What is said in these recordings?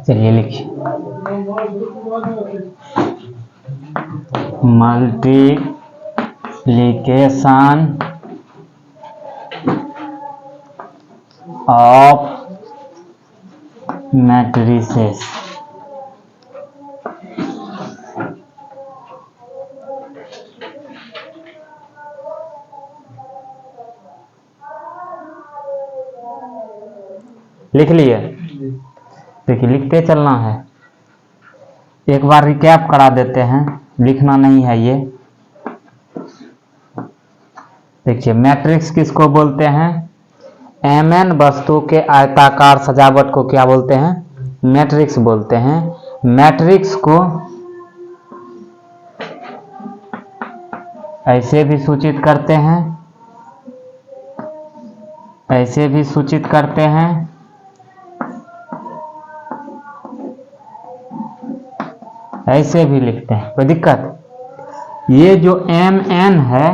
चलिए लिखिए, multiplication of matrices. लिख लिए? देखिए लिखते चलना है। एक बार रिकैप करा देते हैं, लिखना नहीं है ये। देखिए मैट्रिक्स किसको बोलते हैं? mn वस्तु के आयताकार सजावट को क्या बोलते हैं? मैट्रिक्स बोलते हैं। मैट्रिक्स को ऐसे भी सूचित करते हैं, ऐसे भी सूचित करते हैं, ऐसे भी लिखते हैं, कोई दिक्कत? ये जो mn है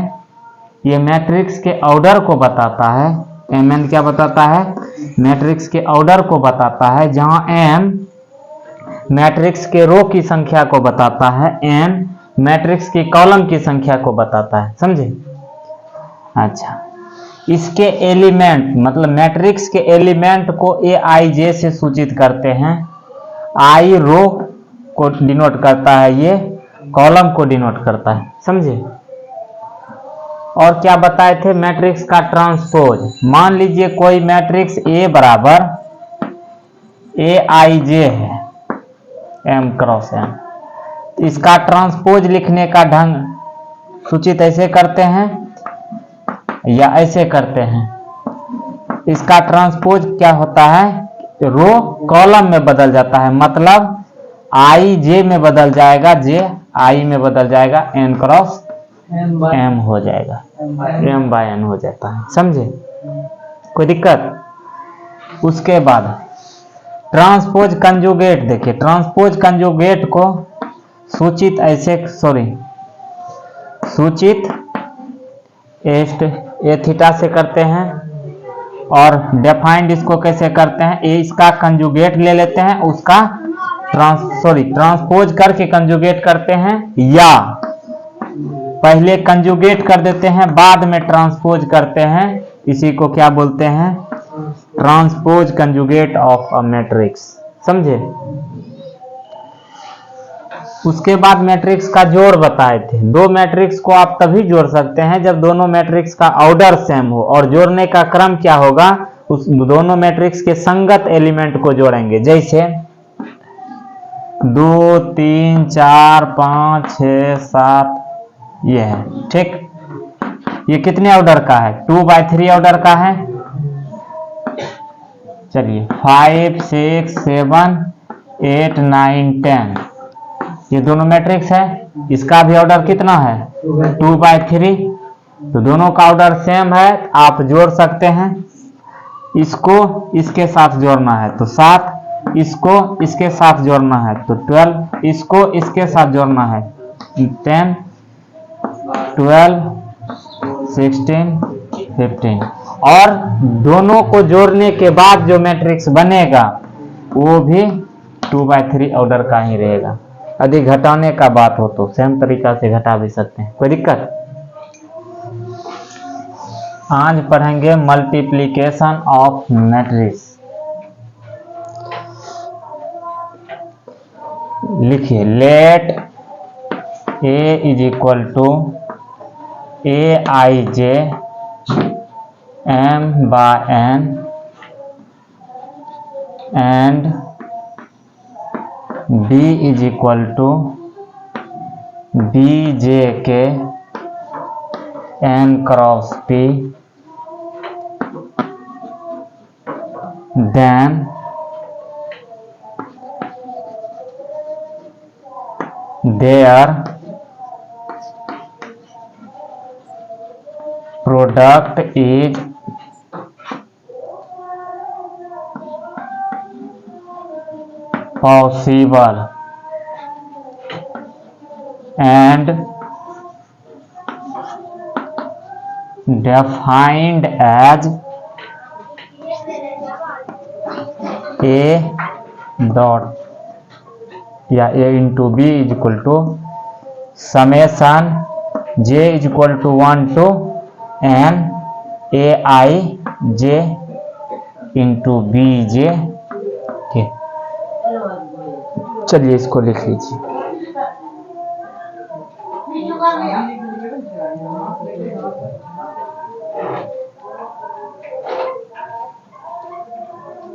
ये मैट्रिक्स के ऑर्डर को बताता है। mn क्या बताता है? मैट्रिक्स के ऑर्डर को बताता है। जहां m मैट्रिक्स के रो की संख्या को बताता है, n मैट्रिक्स की कॉलम की संख्या को बताता है। समझे? अच्छा, इसके एलिमेंट मतलब मैट्रिक्स के एलिमेंट को aij से सूचित करते हैं। i रो को डिनोट करता है, ये कॉलम को डिनोट करता है। समझे? और क्या बताए थे? मैट्रिक्स का ट्रांसपोज। मान लीजिए कोई मैट्रिक्स A बराबर aij है, m क्रॉस n। इसका ट्रांसपोज लिखने का ढंग सूचित ऐसे करते हैं या ऐसे करते हैं। इसका ट्रांसपोज क्या होता है? रो कॉलम में बदल जाता है, मतलब i j में बदल जाएगा, j i में बदल जाएगा, n क्रॉस m हो जाएगा, m बाय n हो जाता है। समझे? कोई दिक्कत? उसके बाद ट्रांसपोज कंजुगेट। देखिए ट्रांसपोज कंजुगेट को सूचित ऐसे, सूचित ए थीटा से करते हैं। और डिफाइंड इसको कैसे करते हैं? ए इसका कंजुगेट ले लेते हैं, उसका ट्रांसपोज करके कंजुगेट करते हैं, या पहले कंजुगेट कर देते हैं बाद में ट्रांसपोज करते हैं। इसी को क्या बोलते हैं? Transpose conjugate of a matrix. समझे? उसके बाद मैट्रिक्स का जोड़ बताए थे। दो मैट्रिक्स को आप तभी जोड़ सकते हैं जब दोनों मैट्रिक्स का ऑर्डर सेम हो। और जोड़ने का क्रम क्या होगा? उस दोनों मैट्रिक्स के संगत एलिमेंट को जोड़ेंगे। जैसे 2 3 4 5 6 7 ये है, ठीक। ये कितने ऑर्डर का है? 2/3 ऑर्डर का है। चलिए 5 6 7 8 9 10 ये दोनों मैट्रिक्स है। इसका भी ऑर्डर कितना है? 2/3। तो दोनों का ऑर्डर सेम है, आप जोड़ सकते हैं। इसको इसके साथ जोड़ना है तो 7, इसको इसके साथ जोड़ना है तो 12, इसको इसके साथ जोड़ना है 10 12 16 15। और दोनों को जोड़ने के बाद जो मैट्रिक्स बनेगा वो भी 2/3 ऑर्डर का ही रहेगा। यदि घटाने का बात हो तो सेम तरीका से घटा भी सकते हैं, कोई दिक्कत? आज पढ़ेंगे मल्टीप्लिकेशन ऑफ मैट्रिक्स। लिखिए, let A is equal to aij m/n and B is equal to bj n cross p, then their product is possible and defined as A dot या A into B is equal to summation J is equal to 1 to n A I J into B J. ठीक, चलिए इसको लिख लीजिए।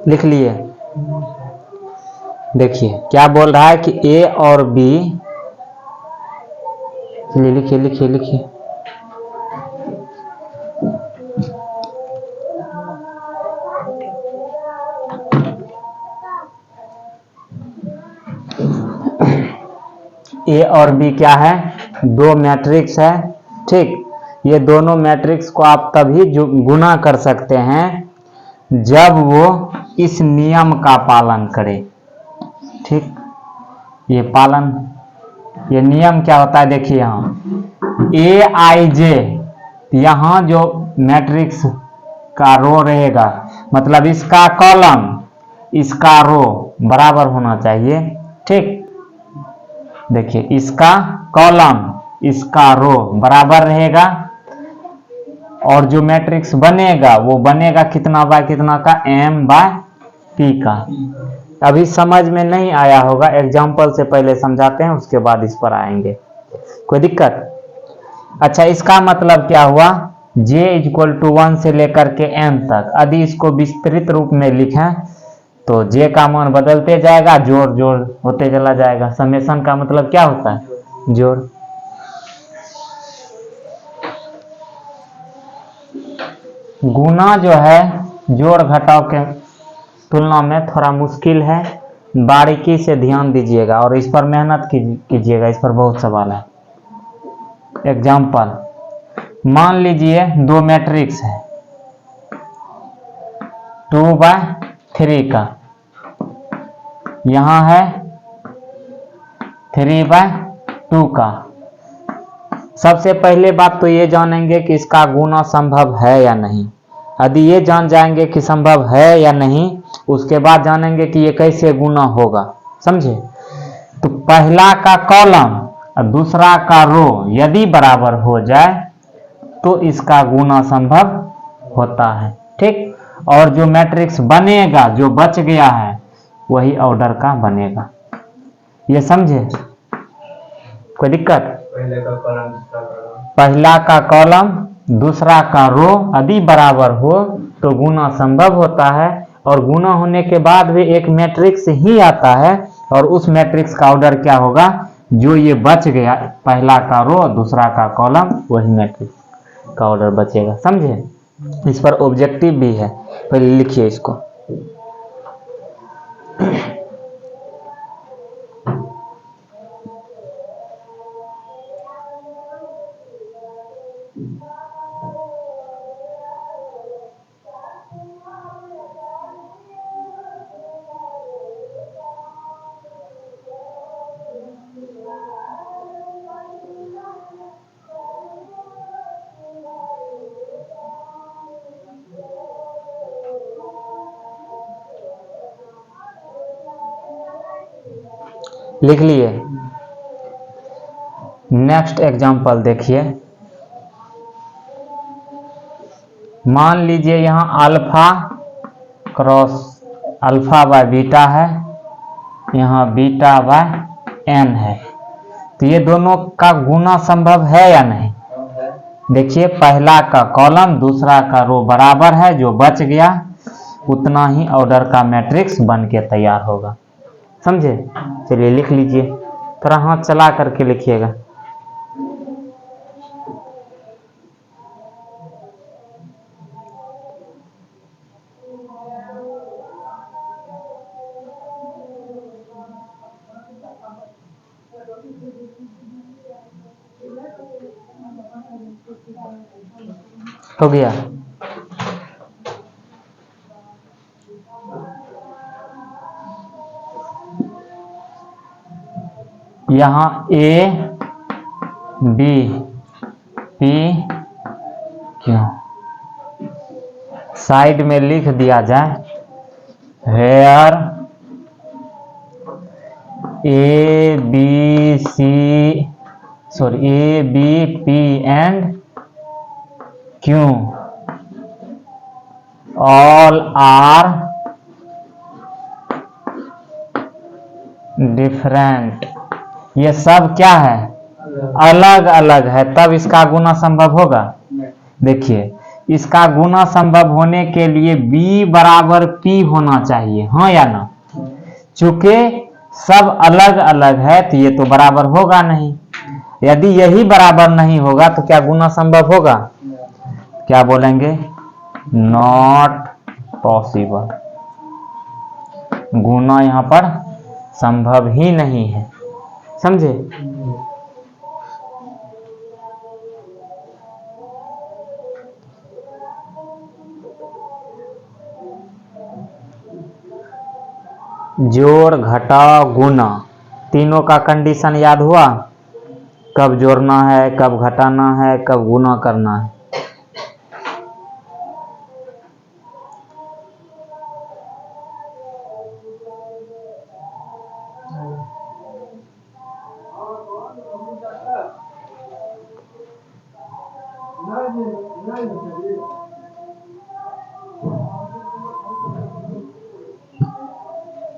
लिख लिए। देखिए क्या बोल रहा है कि ए और बी, लिखिए लिखिए लिखिए। ए और बी क्या है? दो मैट्रिक्स है। ठीक, ये दोनों मैट्रिक्स को आप तभी गुना कर सकते हैं जब वो इस नियम का पालन करे। ठीक, ये नियम क्या होता है? देखिए यहाँ ए आई जे, यहाँ जो मैट्रिक्स का रो रहेगा, मतलब इसका कॉलम इसका रो बराबर होना चाहिए। ठीक, देखिए इसका कॉलम इसका रो बराबर रहेगा, और जो मैट्रिक्स बनेगा वो बनेगा कितना बाय कितना का? m बाय p का। अभी समझ में नहीं आया होगा, एग्जाम्पल से पहले समझाते हैं, उसके बाद इस पर आएंगे। कोई दिक्कत? अच्छा, इसका मतलब क्या हुआ? j इज इक्वल टू 1 से लेकर के m तक, यदि इसको विस्तृत रूप में लिखें तो j का मान बदलते जाएगा, जोड़ जोड़ होते चला जाएगा। समेशन का मतलब क्या होता है? जोड़। गुना जो है जोड़ घटाव के तुलना में थोड़ा मुश्किल है, बारीकी से ध्यान दीजिएगा और इस पर मेहनत कीजिएगा। इस पर बहुत सवाल है। एग्जाम्पल, मान लीजिए दो मैट्रिक्स है 2/3 का, यहाँ है 3/2 का। सबसे पहले बात तो ये जानेंगे कि इसका गुना संभव है या नहीं। यदि ये जान जाएंगे कि संभव है या नहीं, उसके बाद जानेंगे कि ये कैसे गुना होगा। समझे? तो पहला का कॉलम और दूसरा का रो यदि बराबर हो जाए तो इसका गुना संभव होता है। ठीक, और जो मैट्रिक्स बनेगा, जो बच गया है, वही ऑर्डर का बनेगा। ये समझे? कोई दिक्कत? पहला का कॉलम दूसरा का रो यदि बराबर हो तो गुना संभव होता है, और गुना होने के बाद भी एक मैट्रिक्स ही आता है, और उस मैट्रिक्स का ऑर्डर क्या होगा? जो ये बच गया, पहला का रो दूसरा का कॉलम, वही मैट्रिक्स का ऑर्डर बचेगा। समझे? इस पर ऑब्जेक्टिव भी है, पहले लिखिए इसको। लिख लिए। नेक्स्ट एग्जांपल देखिए। मान लीजिए यहाँ alpha cross alpha by beta है, यहाँ बीटा बाय एन है, तो ये दोनों का गुना संभव है या नहीं? देखिए पहला का कॉलम दूसरा का रो बराबर है, जो बच गया उतना ही ऑर्डर का मैट्रिक्स बन के तैयार होगा। समझे? चलिए लिख लीजिए, थोड़ा हाथ चला करके लिखिएगा। हो गया? यहाँ ए बी पी क्यों साइड में लिख दिया जाए here A B P and Q all are different, ये सब क्या है, अलग अलग है, तब इसका गुना संभव होगा। देखिए इसका गुना संभव होने के लिए b बराबर p होना चाहिए, हाँ या ना। चूंकि सब अलग अलग है तो ये तो बराबर होगा नहीं। यदि यही बराबर नहीं होगा तो क्या गुना संभव होगा? क्या बोलेंगे? नॉट पॉसिबल, गुना यहां पर संभव ही नहीं है। समझे? जोड़ घटाव गुना, तीनों का कंडीशन याद हुआ? कब जोड़ना है, कब घटाना है, कब गुना करना है।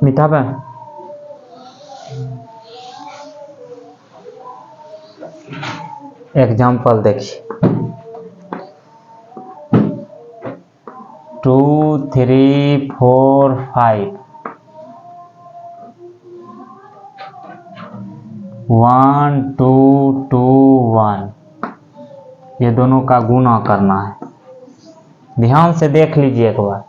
मीठा पे एग्जाम्पल देखिए, 2 3 4 5 1 2 2 1, ये दोनों का गुना करना है। ध्यान से देख लीजिए एक बार।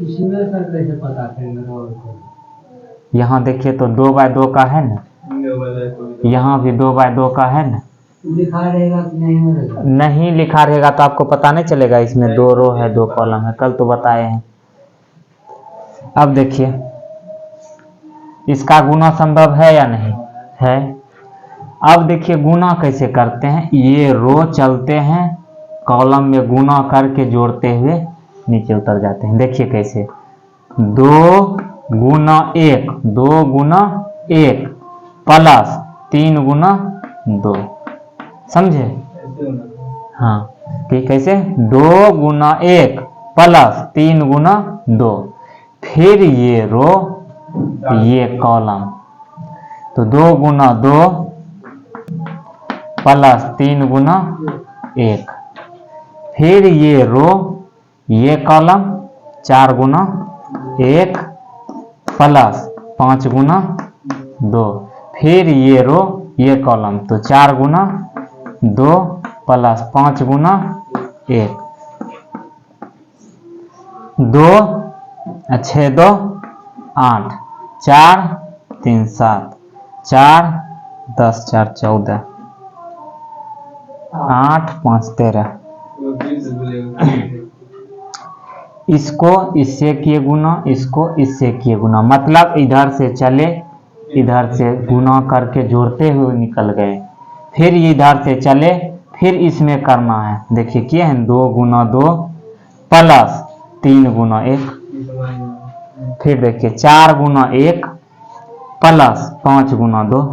इसमें सर कैसे पता करेंगे? यहाँ देखिए तो 2/2 का है ना, यहाँ भी 2/2 का है ना। लिखा रहेगा कि नहीं रहेगा? नहीं लिखा रहेगा तो आपको पता नहीं चलेगा इसमें 2 रो है 2 कॉलम है, कल तो बताए हैं। अब देखिए इसका गुना संभव है या नहीं है। अब देखिए गुना कैसे करते हैं, ये रो चलते हैं, कॉलम में गुना करके जोड़ते हुए नीचे उतर जाते हैं। देखिए कैसे, 2 गुना 1, 2 गुना 1 प्लस 3 गुना 2, समझे? हाँ कि कैसे, 2 गुना 1 प्लस 3 गुना 2, फिर ये रो ये कॉलम, तो 2 गुना 2 प्लस 3 गुना 1, फिर ये रो ये कॉलम 4 गुना 1 प्लस 5 गुना 2, फिर ये रो ये कॉलम, तो 4 गुना 2 प्लस 5 गुना 1, 2 6 2 8 4 3 7 4 10 4 14 8 5 13। इसको इससे किए गुना, इसको इससे किए गुना, मतलब इधर से चले इधर से गुना करके जोड़ते हुए निकल गए, फिर इधर से चले फिर इसमें करना है। देखिए किए हैं 2 गुना 2 प्लस 3 गुना 1, फिर देखिए 4 गुना 1 प्लस 5 गुना 2,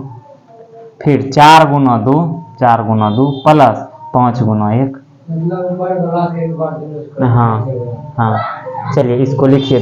फिर 4 गुना 2 प्लस 5 गुना 1। हाँ हाँ, चलिए इसको लिखिए।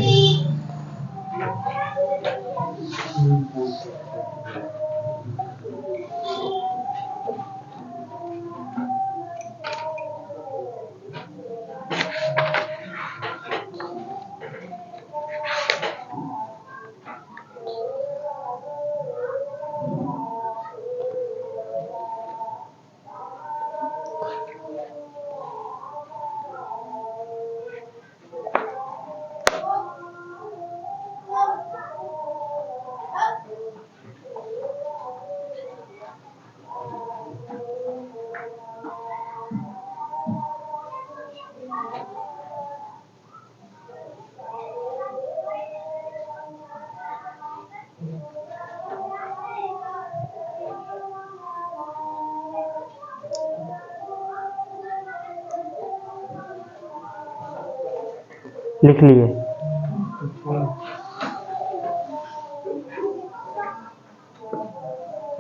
लिख लिए।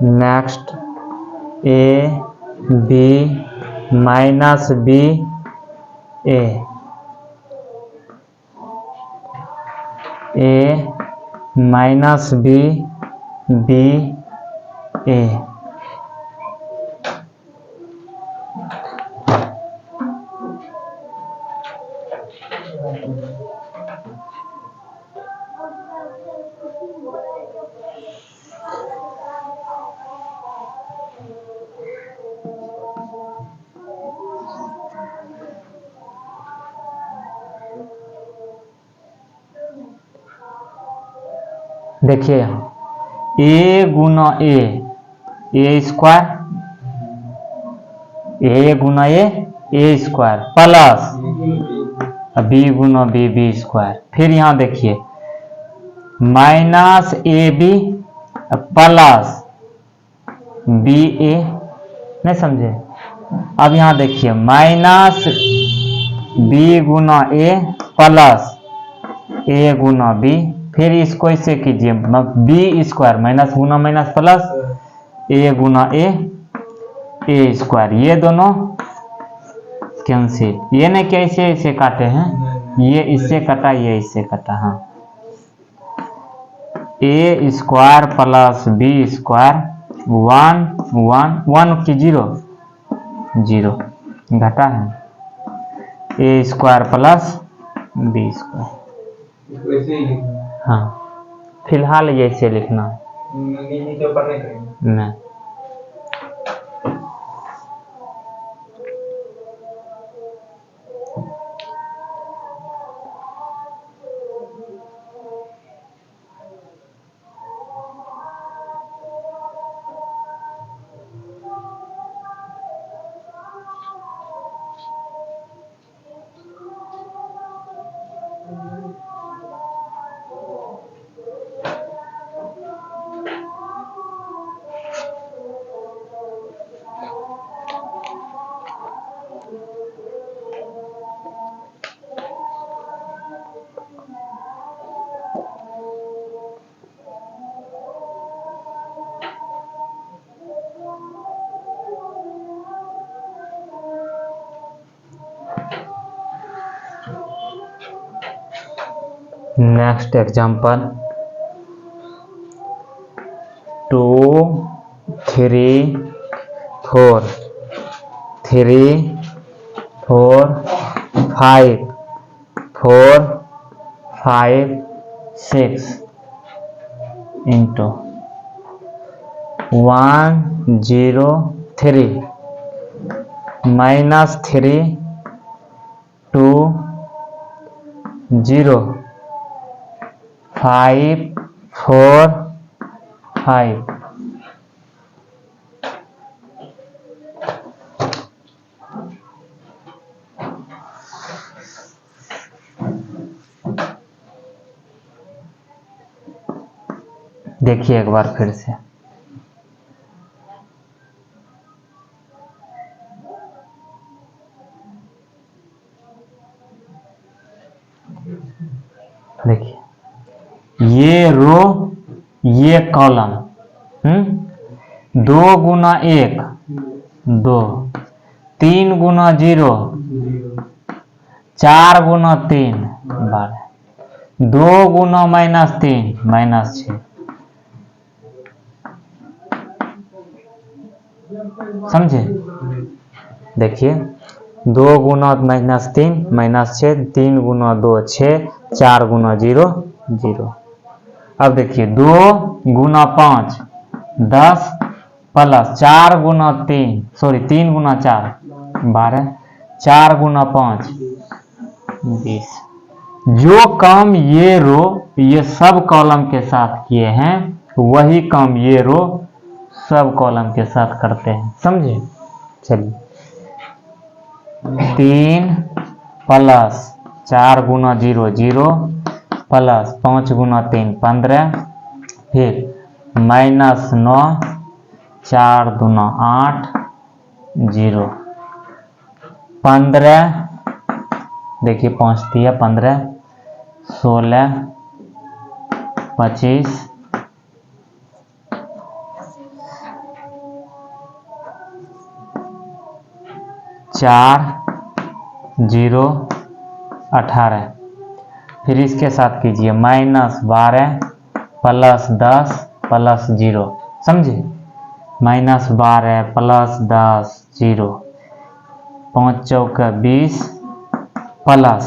Next A B minus B A minus B B A. देखिए ए गुना ए स्क्वायर, ए गुना ए स्क्वायर प्लस बी गुना बी स्क्वायर। फिर यहाँ देखिए minus A B plus B A, नहीं समझे? अब यहाँ देखिए माइनस बी गुना ए प्लस ए गुना बी। फिर इसको इससे कीजिए बी स्क्वायर माइनस गुना माइनस प्लस ए गुना ए स्क्वायर। ये दोनों कैंसिल, ये नहीं कैसे इसे काटे हैं, ये इससे कटा ये इससे कटा। हाँ ए स्क्वायर प्लस बी स्क्वायर 1 1 1 की 0 0 घटा है, ए स्क्वायर प्लस बी स्क्वायर। हाँ फिलहाल ये ऐसे लिखना नहीं। Next example 2 3 4 3 4 5 4 5 6 into 1 0 3 minus 3 2 0 5 4 5। देखिए एक बार फिर से देखिए ये रो ये कॉलम 2 गुना 1 2 3 गुना 0 4 गुना 3 12 2 गुना माइनस 3 माइनस 6। समझे? देखिए 2 गुना माइनस 3 माइनस 6 3 गुना 2 6 4 गुना 0 0। अब देखिए 2 गुना 5 10 प्लस 4 गुना 3 सॉरी 3 गुना 4 12 4 गुना 5 20। जो काम ये रो ये सब कॉलम के साथ किए हैं वही काम ये रो सब कॉलम के साथ करते हैं। समझे? चलिए 3 प्लस 4 गुना 0 0 प्लस 5 गुना 3 15 फिर माइनस 9 4 दूना 8 0 15 देखिए 5 दिया 15 16 25 4 0 18। फिर इसके साथ कीजिए -12 प्लस 10 प्लस 0, समझे? -12 प्लस 10 0, 5 चौका 20 प्लस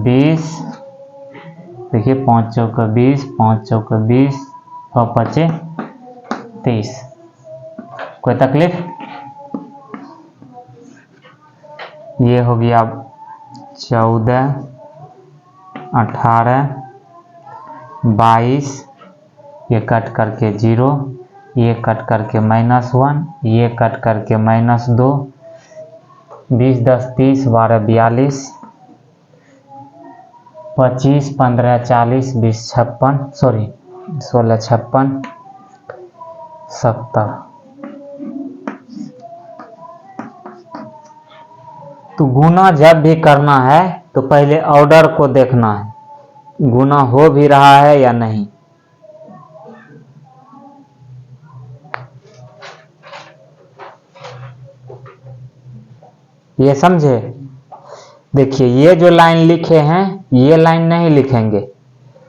20, देखिए 5 चौका 20, 5 चौका 20, 5 पचे 30। कोई तकलीफ? ये हो गया 14 18 22, ये कट करके 0, ये कट करके -1, ये कट करके -2, 20 10 30 12 42, 25 15 40 20 56, सॉरी 16 56 70। तो गुना जब भी करना है तो पहले ऑर्डर को देखना है, गुना हो भी रहा है या नहीं। ये समझे? देखिए ये जो लाइन लिखे हैं ये लाइन नहीं लिखेंगे,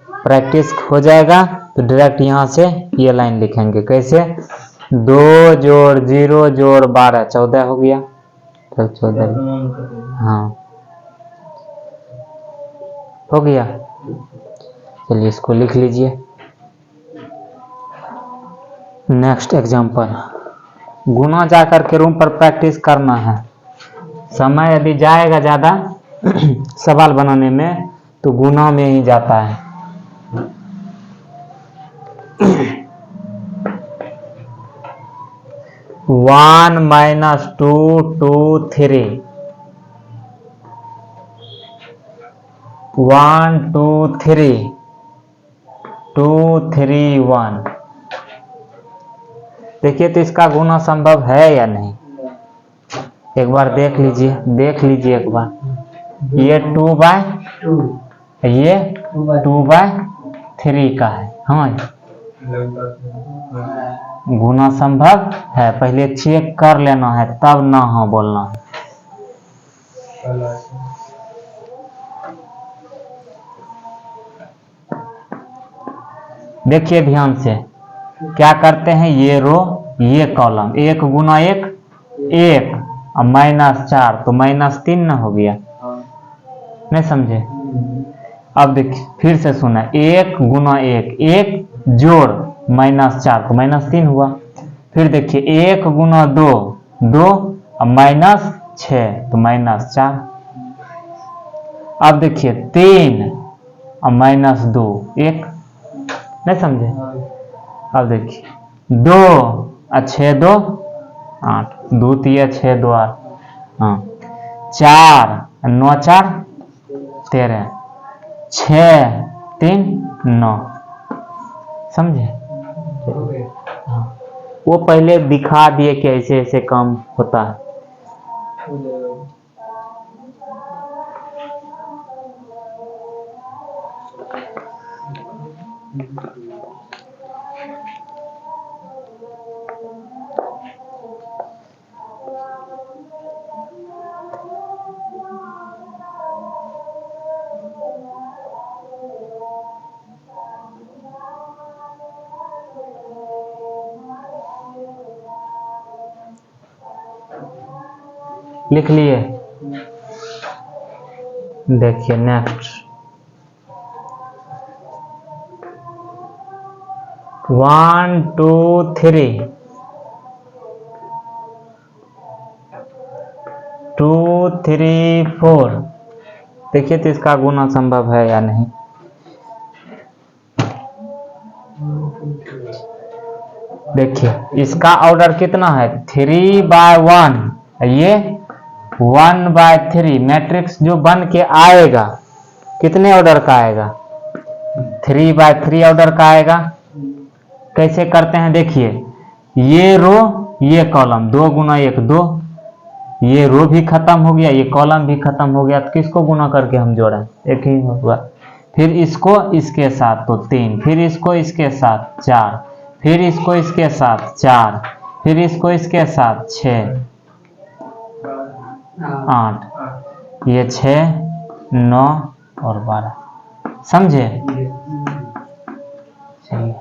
प्रैक्टिस हो जाएगा तो डायरेक्ट यहाँ से ये लाइन लिखेंगे। कैसे? 2 जोड़ 0 जोड़ 12 14 हो गया, तो 14, हाँ हो गया। चलिए इसको लिख लीजिए। नेक्स्ट एग्जांपल, गुना जाकर के रूम पर प्रैक्टिस करना है। समय यदि जाएगा ज़्यादा सवाल बनाने में तो गुना में ही जाता है। वन -2 2 3, 1 2 3 2 3 1। देखिए तो इसका गुना संभव है या नहीं, एक बार देख लीजिए एक बार। ये 2/2, ये 2/3 का है। हाँ गुना संभव है, पहले चेक कर लेना है तब ना हाँ बोलना है। देखिए ध्यान से क्या करते हैं, ये रो ये कॉलम, 1 गुना 1 1 और -4 तो -3 ना हो गया, नहीं समझे? अब देखिए फिर से सुना, 1 गुना 1 1 जोड़ -4 तो -3 हुआ। फिर देखिए 1 गुना 2 2 और -6 तो -4। अब देखिए 3 और -2 1, नहीं समझे? अब देखिए 2 और 6 2 8, 2 3 6 2 8, हाँ 4 9 4 13, 6 3 9, समझे? वो पहले दिखा दिए कि ऐसे ऐसे काम होता है। लिख लिए? देखिए नेक्स्ट 1 2 3 2 3 4। देखिए तो इसका गुना संभव है या नहीं। देखिए इसका ऑर्डर कितना है, 3/1, ये 1/3। मैट्रिक्स जो बन के आएगा कितने ऑर्डर का आएगा, 3/3 ऑर्डर का आएगा। कैसे करते हैं देखिए, ये रो ये कॉलम, 2 गुना 1 2, ये रो भी खत्म हो गया ये कॉलम भी खत्म हो गया, तो किसको गुना करके हम जोड़ें, एक ही होगा। फिर इसको इसके साथ तो 3, फिर इसको इसके साथ 4, फिर इसको इसके साथ 4, फिर इसको इसके साथ 6, 8, ये 6, 9 और 12, समझे? चलिए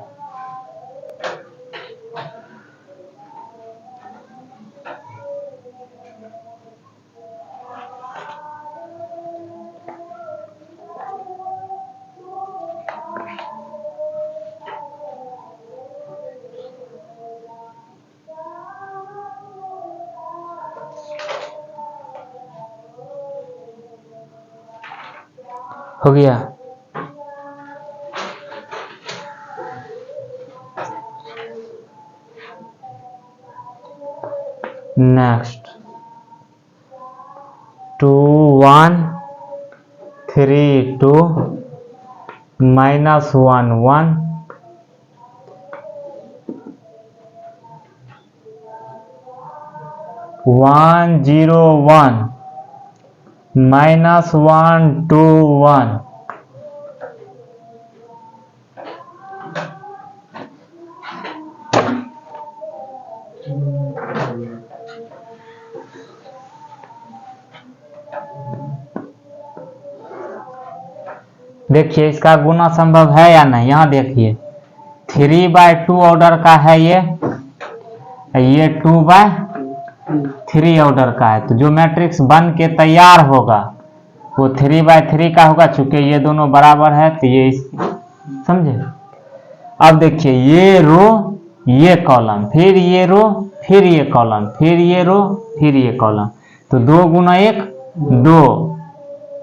हो गया। नेक्स्ट 2 1 3 2 -1 1 1 0 1 -1 2 1 देखिए इसका गुना संभव है या नहीं, यहाँ देखिए 3/2 ऑर्डर का है ये 2/3 ऑर्डर का है, तो जो मैट्रिक्स बन के तैयार होगा वो 3/3 का होगा। चूंकि ये दोनों बराबर है तो ये समझे। अब देखिए ये रो ये कॉलम, फिर ये रो फिर ये कॉलम, फिर ये रो फिर ये कॉलम, तो 2 गुना 1 2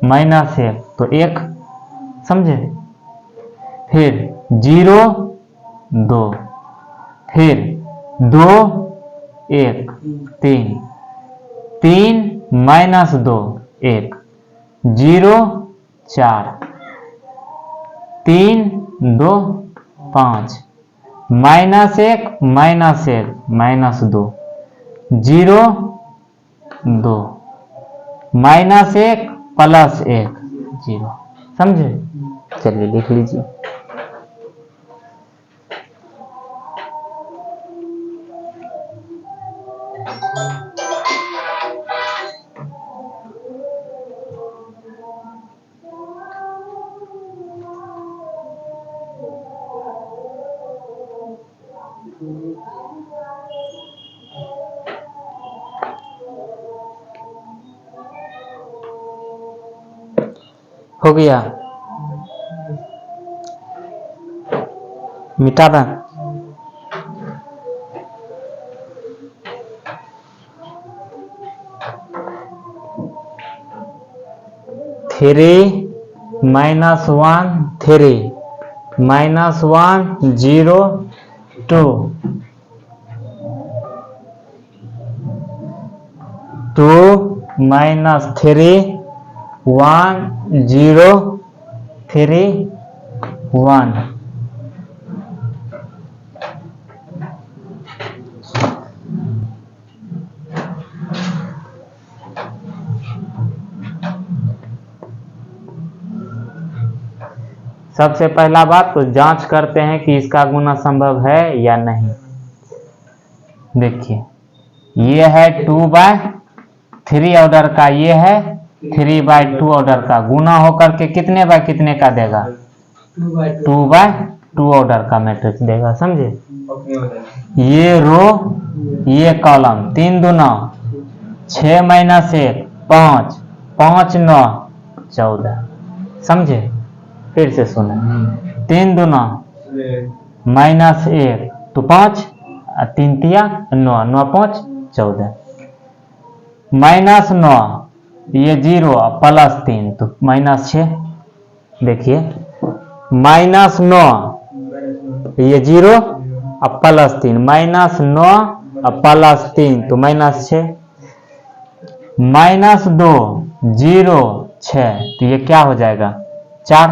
-1 तो 1, समझे। फिर 0 2, फिर 2 1 3 3 -2 1 0 4 3 2 5 -1 -1 -2 0 2 -1 +1 0, समझे। चलिए लिख लीजिए। हो गया, मिटा दें। -3 -1 3 -1 0 2 2 -3 1 0 3 1 सबसे पहला बात तो जांच करते हैं कि इसका गुना संभव है या नहीं। देखिए ये है 2/3 ऑर्डर का, ये है 3/2 ऑर्डर का, गुना होकर के कितने बाय कितने का देगा 2/2 ऑर्डर का मैट्रिक्स देगा, समझे। ये रो ये कॉलम 3 दूना 6 -1 5 5 9 14, समझे। फिर से सुने 3 दूना -1 तो 5 3 तिया 9 9 5 14 -9 ये 0 +3 तो -6। देखिए -9 ये 0 +3 -9 +3 तो -6 -2 0 6 तो ये क्या हो जाएगा 4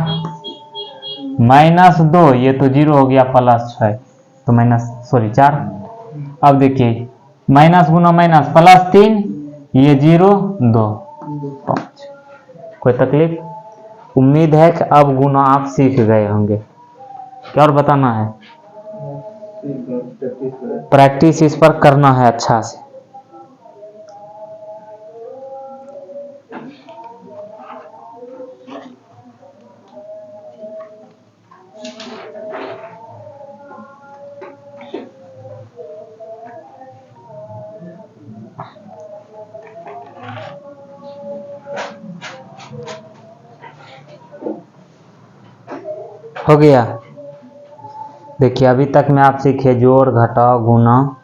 -2 ये तो 0 हो गया +6 तो -4। अब देखिए माइनस गुना माइनस +3 ये 0 2 5। कोई तकलीफ? उम्मीद है कि अब गुना आप सीख गए होंगे। क्या और बताना है? प्रैक्टिस इस पर करना है अच्छा से। हो गया। देखिए अभी तक मैं आप सीखे जोड़, घटाव, गुना,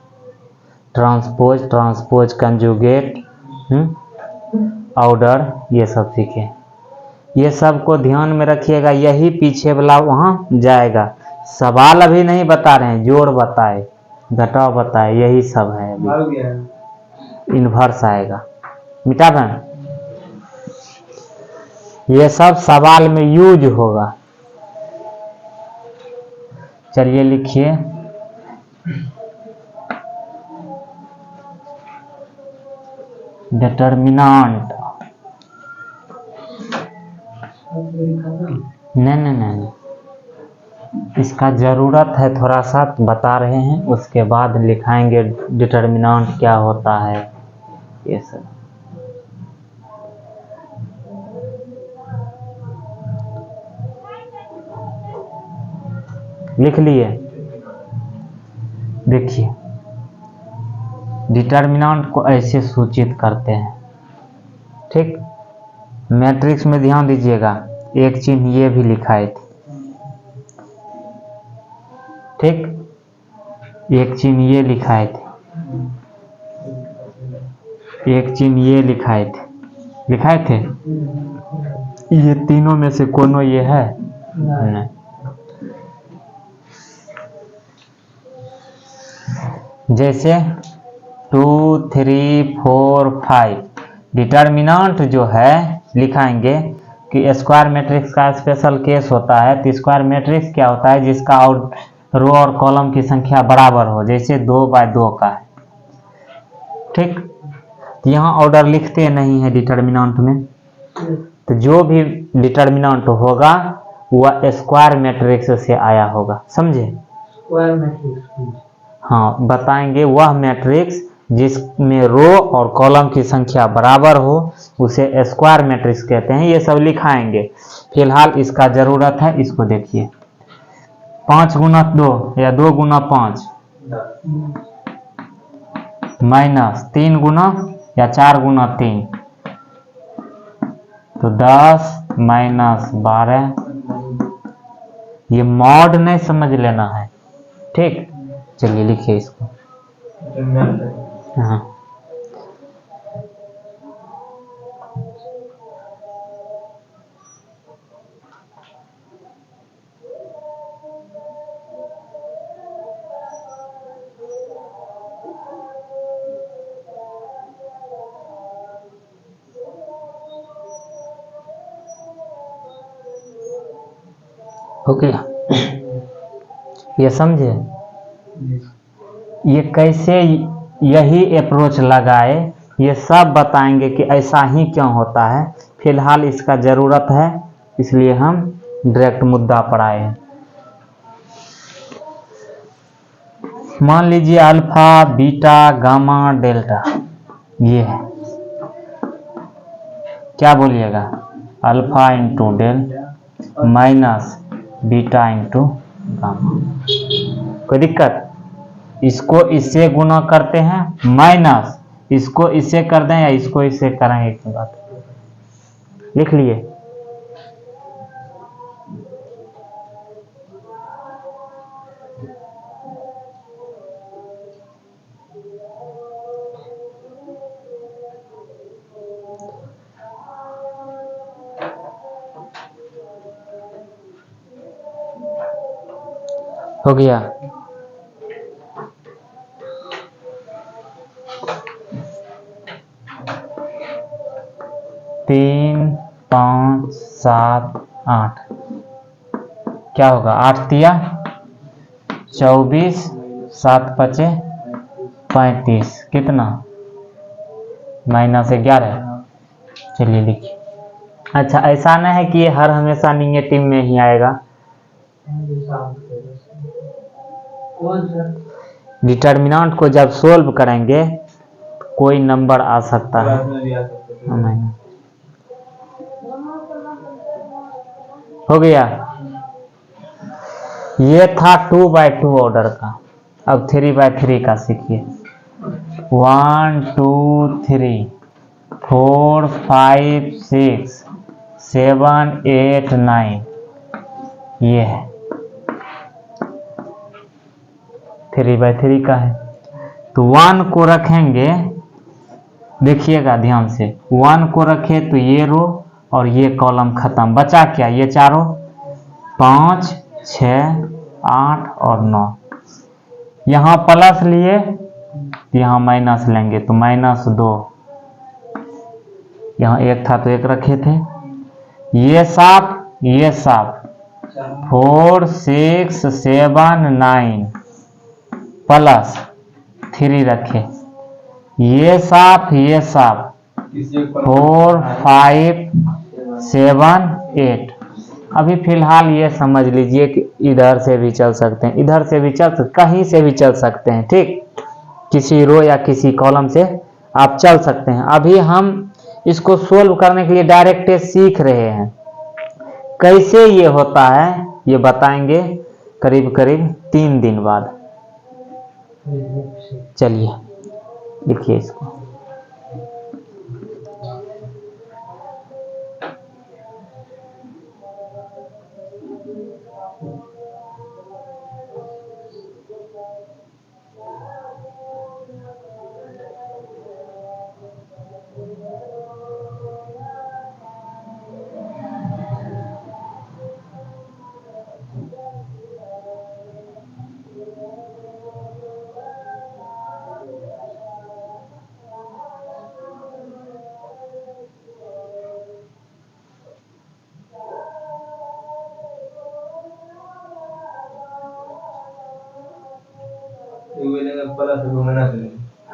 ट्रांसपोज, ट्रांसपोज कंजुगेट, ऑर्डर, ये सब सीखे। ये सब को ध्यान में रखिएगा, यही पीछे वाला वहाँ जाएगा। सवाल अभी नहीं बता रहे हैं, जोड़ बताए, घटाव बताए, यही सब है अभी। इन्वर्स आएगा, मिटा दें। ये सब सवाल में यूज होगा। चलिए लिखिए, डिटर्मिनेंट। नहीं, इसका जरूरत है थोड़ा सा, बता रहे हैं, उसके बाद लिखाएंगे डिटर्मिनेंट क्या होता है ये सब। लिख लिए। देखिए डिटर्मिनेंट को ऐसे सूचित करते हैं, ठीक। मैट्रिक्स में ध्यान दीजिएगा, एक चिन्ह ये भी लिखाए थे, ठीक। एक चिन्ह ये लिखाए थे, एक चिन्ह ये लिखाए थे। ये तीनों में से कोनो ये है? नहीं। जैसे 2, 3, 4, 5 डिटर्मिनेंट जो है लिखाएंगे कि स्क्वायर मैट्रिक्स का स्पेशल केस होता है। तो स्क्वायर मैट्रिक्स क्या होता है? जिसका रो और कॉलम की संख्या बराबर हो, जैसे 2/2 का है, ठीक। यहाँ ऑर्डर लिखते नहीं है डिटर्मिनेंट में, तो जो भी डिटर्मिनेंट होगा वह स्क्वायर मैट्रिक्स से आया होगा, समझे? स्क्वायर मैट्रिक्स, हाँ, बताएंगे वह मैट्रिक्स जिसमें रो और कॉलम की संख्या बराबर हो उसे स्क्वायर मैट्रिक्स कहते हैं। ये सब लिखाएंगे, फिलहाल इसका जरूरत है, इसको देखिए। 5 गुना 2 या 2 गुना 5 माइनस 3 गुना या 4 गुना 3, तो 10 माइनस 12। ये मॉड नहीं समझ लेना है, ठीक। चलिए लिखिए इसको। हाँ, हो गया। ये समझे? ये कैसे यही अप्रोच लगाए, ये सब बताएंगे कि ऐसा ही क्यों होता है। फिलहाल इसका जरूरत है, इसलिए हम डायरेक्ट मुद्दा पर आए हैं। मान लीजिए अल्फा, बीटा, गामा, डेल्टा, ये है। क्या बोलिएगा? Alpha into del minus beta into gamma. कोई दिक्कत? इसको इससे गुना करते हैं, माइनस इसको इससे कर दें या इसको इससे करें, एक बात लिख लिए। हो गया। तीन, 5, 7, 8, क्या होगा? 8 तिया 24, 7 पचे 35, कितना? -11। चलिए लिखिए। अच्छा, ऐसा नहीं है कि ये हर हमेशा निगेटिव में ही आएगा। डिटर्मिनेंट को जब सोल्व करेंगे कोई नंबर आ सकता है। हो गया। ये था 2/2 ऑर्डर का। अब 3/3 का सीखिए। 1, 2, 3, 4, 5, 6, 7, 8, 9, ये है। 3/3 का है। तो 1 को रखेंगे, देखिएगा ध्यान से, 1 को रखे तो ये रो और ये कॉलम खत्म, बचा क्या, ये चारों 5, 6, 8 और 9। यहाँ प्लस लिए, यहाँ माइनस लेंगे तो -2। यहाँ 1 था तो 1 रखे थे, ये साफ 4, 6, 7, 9 प्लस 3 रखे, ये साफ 4, 5, 7, 8। अभी फिलहाल ये समझ लीजिए कि इधर से भी चल सकते हैं, इधर से भी कहीं से भी चल सकते हैं, ठीक, किसी रो या किसी कॉलम से आप चल सकते हैं। अभी हम इसको सोल्व करने के लिए डायरेक्ट सीख रहे हैं, कैसे ये होता है ये बताएंगे करीब 3 दिन बाद। चलिए लिखिए इसको।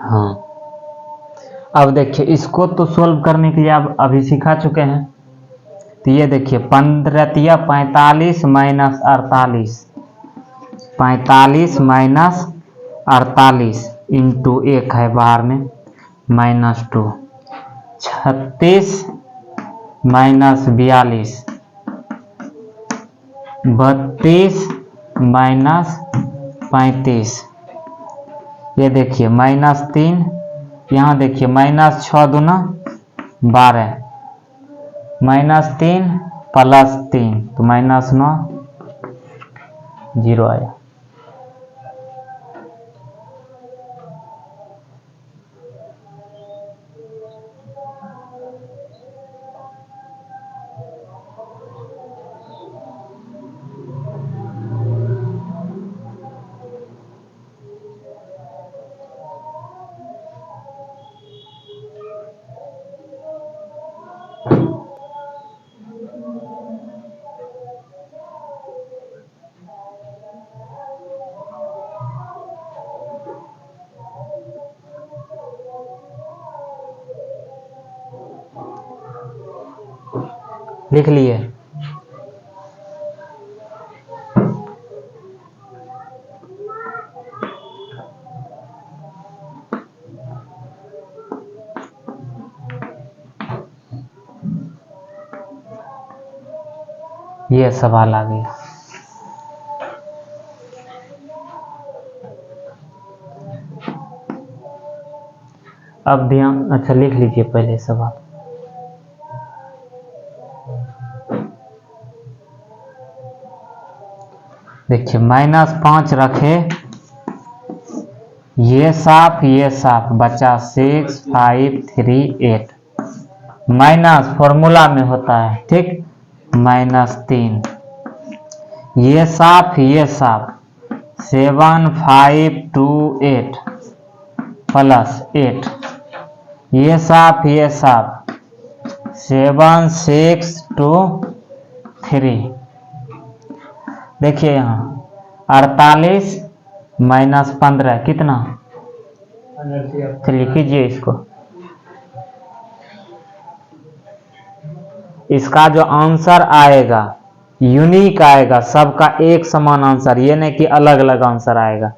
हाँ, अब देखिए इसको तो सोल्व करने के लिए आप अभी सिखा चुके हैं। तो ये देखिए 15 45 माइनस 48, 45 माइनस 48 इंटू 1 है बाहर में -2, 36 माइनस 42, 32 माइनस 35, ये देखिए -3, यहाँ देखिए -6 दूना 12, -3 प्लस 3 तो -9, 0 आया। लिख लिए। ये सवाल आ गया। अब ध्यान, अच्छा लिख लीजिए पहले सवाल। देखिए -5 रखे, ये साफ बचा 6, 5, 3, 8, माइनस फॉर्मूला में होता है, ठीक, -3, ये साफ 7, 5, 2, 8 प्लस 8, ये साफ 7, 6, 2, 3। देखिए यहाँ 48 माइनस 15 कितना, चलिए कीजिए इसको। इसका जो आंसर आएगा यूनिक आएगा, सबका एक समान आंसर, ये नहीं कि अलग अलग आंसर आएगा।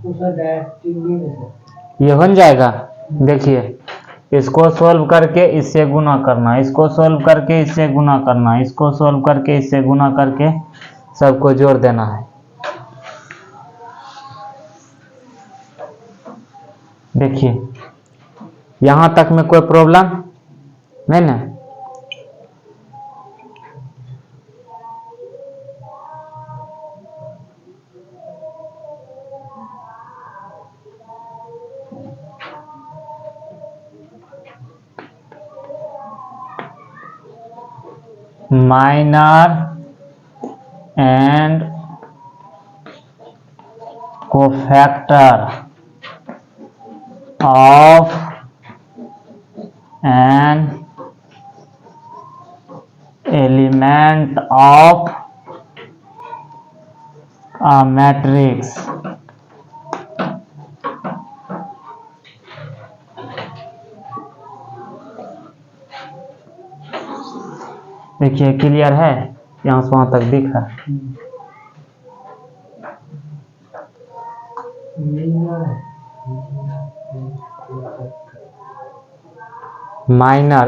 तो सर डायरेक्ट नहीं ले सकते। ये बन जाएगा। देखिए, इसको सोल्व करके इससे गुना करना, इसको सोल्व करके इससे गुना करना, इसको सोल्व करके इससे गुना करके सबको जोड़ देना है। देखिए, यहां तक में कोई प्रॉब्लम नहीं ना। Minor and cofactor of an element of a matrix देखिए, क्लियर है, यहां से वहां तक दिख रहा है। Minor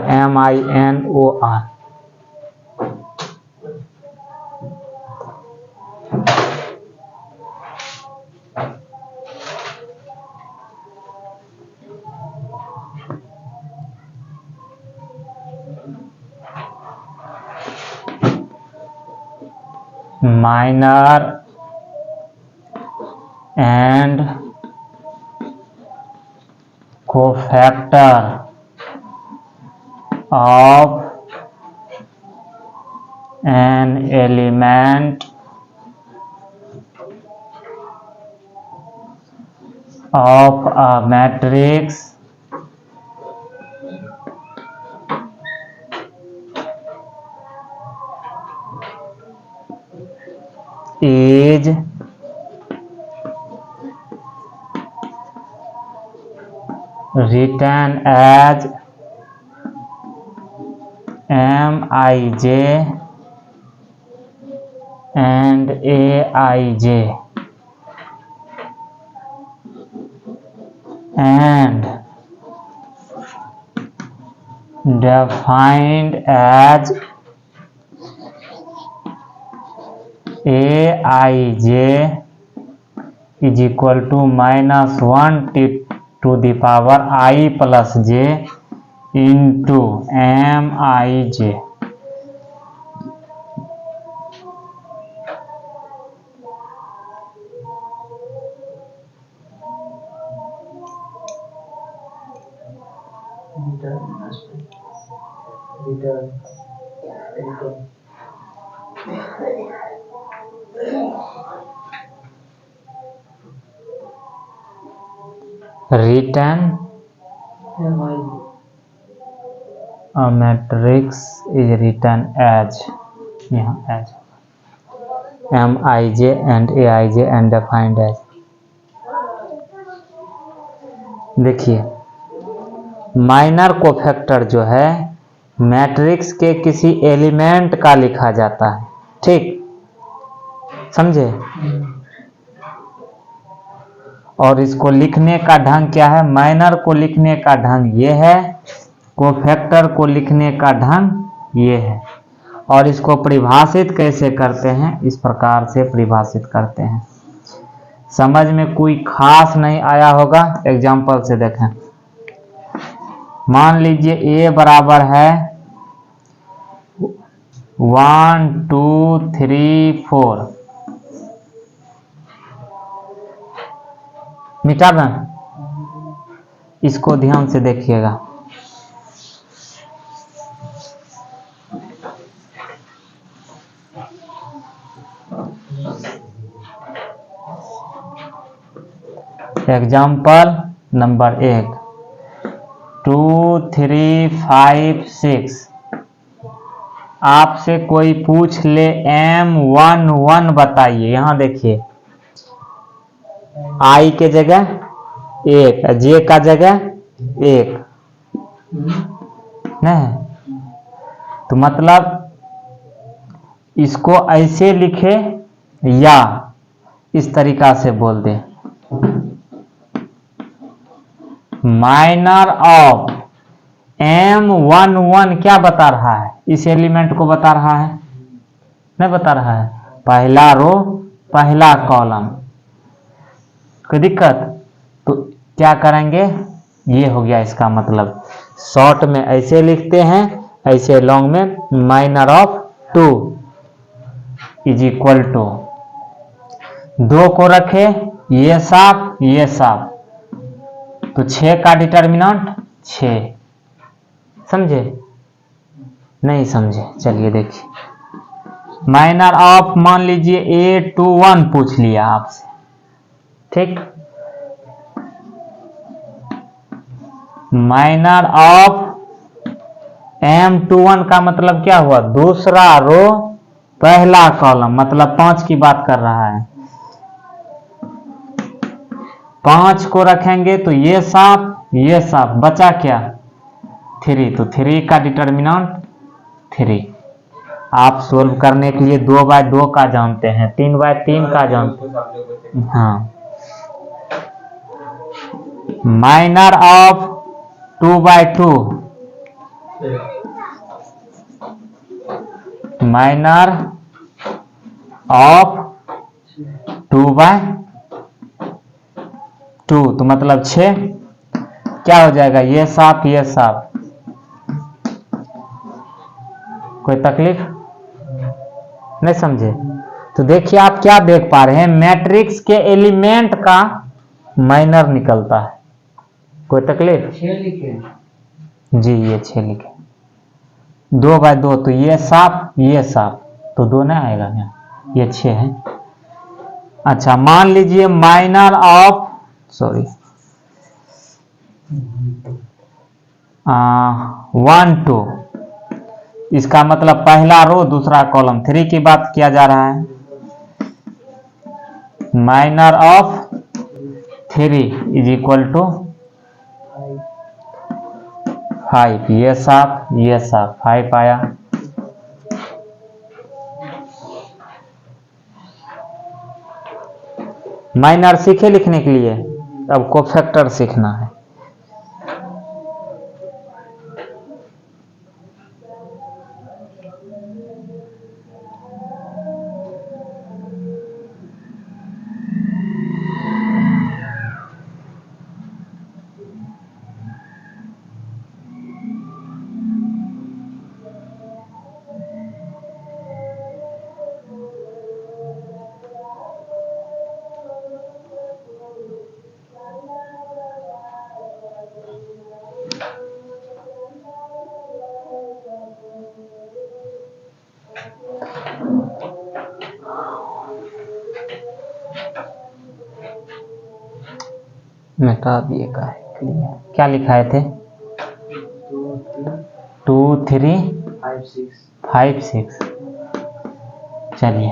MINOR minor and cofactor of an element of a matrix is written as Mij and Aij and defined as Aij is equal to -1 to the power I plus j into Mij. Written a matrix is written as, यहाँ as Mij and Aij and defined as। देखिए, minor cofactor जो है matrix के किसी element का लिखा जाता है, ठीक समझे। और इसको लिखने का ढंग क्या है, माइनर को लिखने का ढंग ये है, कोफैक्टर को लिखने का ढंग ये है। और इसको परिभाषित कैसे करते हैं, इस प्रकार से परिभाषित करते हैं। समझ में कोई खास नहीं आया होगा, एग्जाम्पल से देखें। मान लीजिए A बराबर है 1 2 3 4, मिटा ना, इसको ध्यान से देखिएगा। Example number 1 2 3 5 6। आपसे कोई पूछ ले M11 बताइए, यहां देखिए I के जगह 1, J का जगह 1 नहीं, तो मतलब इसको ऐसे लिखे या इस तरीका से बोल दे, माइनर ऑफ M11 क्या बता रहा है? इस एलिमेंट को बता रहा है, नहीं बता रहा है? पहला रो पहला कॉलम। कोई दिक्कत? तो क्या करेंगे, ये हो गया इसका मतलब। शॉर्ट में ऐसे लिखते हैं, ऐसे लॉन्ग में minor of 2 is equal to 2 को रखे, ये साफ तो 6 का डिटर्मिनेंट 6। समझे? नहीं समझे? चलिए देखिए, माइनर ऑफ मान लीजिए A21 पूछ लिया आपसे, ठीक। माइनर ऑफ M21 का मतलब क्या हुआ? दूसरा रो पहला कॉलम, मतलब 5 की बात कर रहा है। 5 को रखेंगे तो ये साफ, बचा क्या? 3, तो 3 का डिटर्मिनेंट 3। आप सोल्व करने के लिए 2 बाय 2 का जानते हैं, 3 बाय 3 का जानते हैं। हाँ, minor of 2 by 2, minor of 2 by 2 तो मतलब 6। क्या हो जाएगा? ये साफ। कोई तकलीफ? नहीं समझे? तो देखिए आप क्या देख पा रहे हैं, मैट्रिक्स के एलिमेंट का माइनर निकलता है। कोई तकलीफ? 6 लिखे जी, ये 6 लिखे। 2 बाय 2 तो ये साफ तो 2 नहीं आएगा यहाँ, ये 6 है। अच्छा, मान लीजिए माइनर ऑफ 1 2, इसका मतलब पहला रो दूसरा कॉलम, 3 की बात किया जा रहा है। Minor of 3 is equal to 5, ये साफ 5 आया। माइनर सीखे लिखने के लिए, अब कोफैक्टर सीखना है। मिटा दिए का है, क्या लिखाए थे? 2 3 5 6। चलिए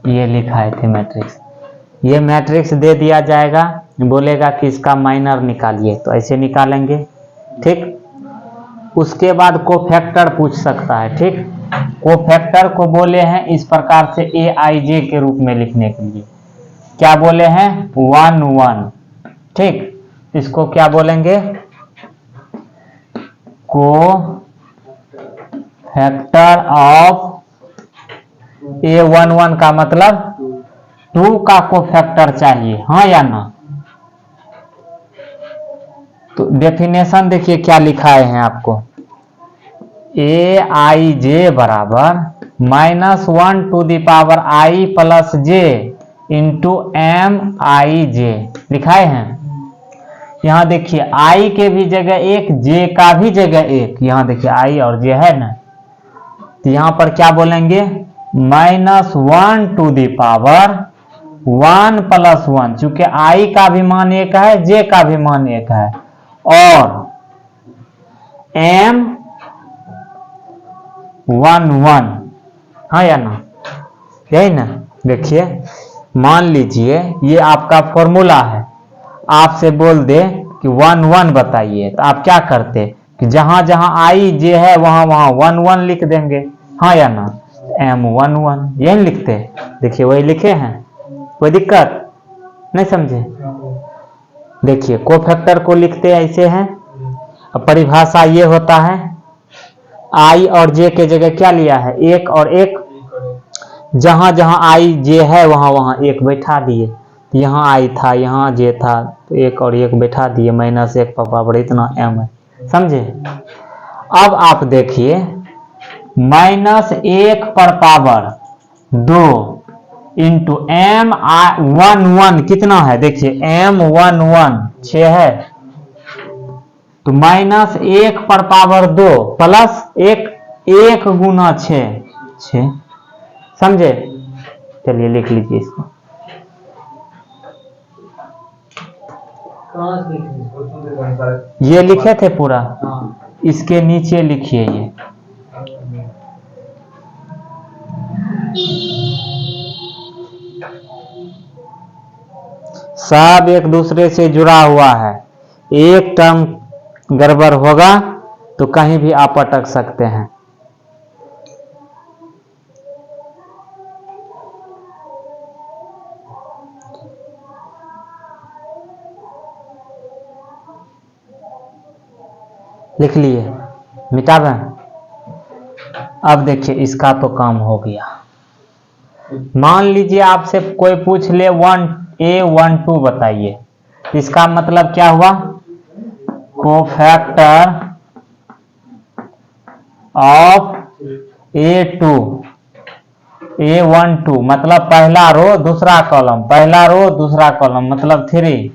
ये लिखाए थे मैट्रिक्स। ये मैट्रिक्स दे दिया जाएगा, बोलेगा कि इसका माइनर निकालिए, तो ऐसे निकालेंगे, ठीक। उसके बाद कोफैक्टर पूछ सकता है, ठीक। कोफैक्टर को बोले हैं इस प्रकार से AIJ के रूप में लिखने के लिए, क्या बोले हैं? 1 1, ठीक। इसको क्या बोलेंगे? कोफैक्टर ऑफ A11 का मतलब 2 का कोफैक्टर चाहिए, हाँ या ना? तो डेफिनेशन देखिए क्या लिखाए हैं आपको, AIJ बराबर -1 to the power I plus J into MIJ लिखाए हैं। यहाँ देखिए I के भी जगह 1, J का भी जगह 1, यहाँ देखिए I और J है ना, तो यहाँ पर क्या बोलेंगे? -1 टू द पावर 1 प्लस 1, चूंकि I का भी मान 1 है, J का भी मान 1 है, और M11, हाँ या ना? यही ना? देखिए मान लीजिए ये आपका फॉर्मूला है, आपसे बोल दे कि 1 1 बताइए, तो आप क्या करते कि जहां जहां I J है वहां वहां 1 1 लिख देंगे, हाँ या ना? M11 यही लिखते, देखिए वही लिखे हैं, कोई दिक्कत नहीं समझे? देखिए कोफैक्टर को लिखते ऐसे हैं। अब परिभाषा ये होता है, आई और जे के जगह क्या लिया है, एक और एक। जहां जहां आई जे है वहां वहां एक बैठा दिए। यहाँ आई था, यहाँ जे था, तो एक और एक बैठा दिए, -1 पर पावर इतना m है, समझे। अब आप देखिए -1 पर पावर 2 इंटू m11 कितना है, देखिए m11 6 है, तो -1 पर पावर 2 प्लस 1 गुना 6, समझे। चलिए लिख लीजिए इसको। कहाँ से लिखे? ये लिखे थे पूरा, हाँ। इसके नीचे लिखिए ये। सब एक दूसरे से जुड़ा हुआ है, एक टर्म गड़बड़ होगा तो कहीं भी आप अटक सकते हैं। लिख लिए, मिटा दें। अब देखिए इसका तो काम हो गया। मान लीजिए आपसे कोई पूछ ले 1a12 बताइए, इसका मतलब क्या हुआ, कोफैक्टर ऑफ A12 मतलब पहला रो दूसरा कॉलम, पहला रो दूसरा कॉलम मतलब 3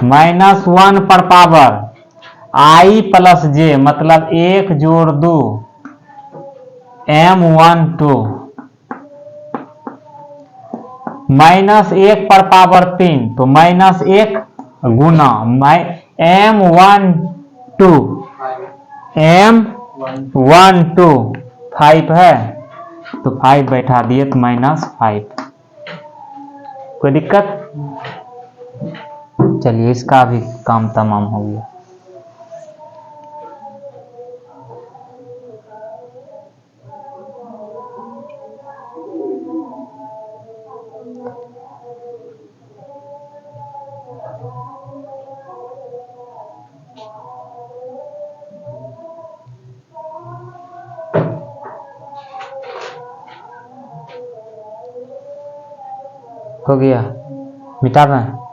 -1 पर पावर i प्लस जे मतलब 1 जोड़ 2 m12 -1 पर पावर 3 तो -1 गुना m12 5 है, तो 5 बैठा दिए तो -5। कोई दिक्कत। चलिए इसका भी काम तमाम हो गया। हो गया, मिटा दें।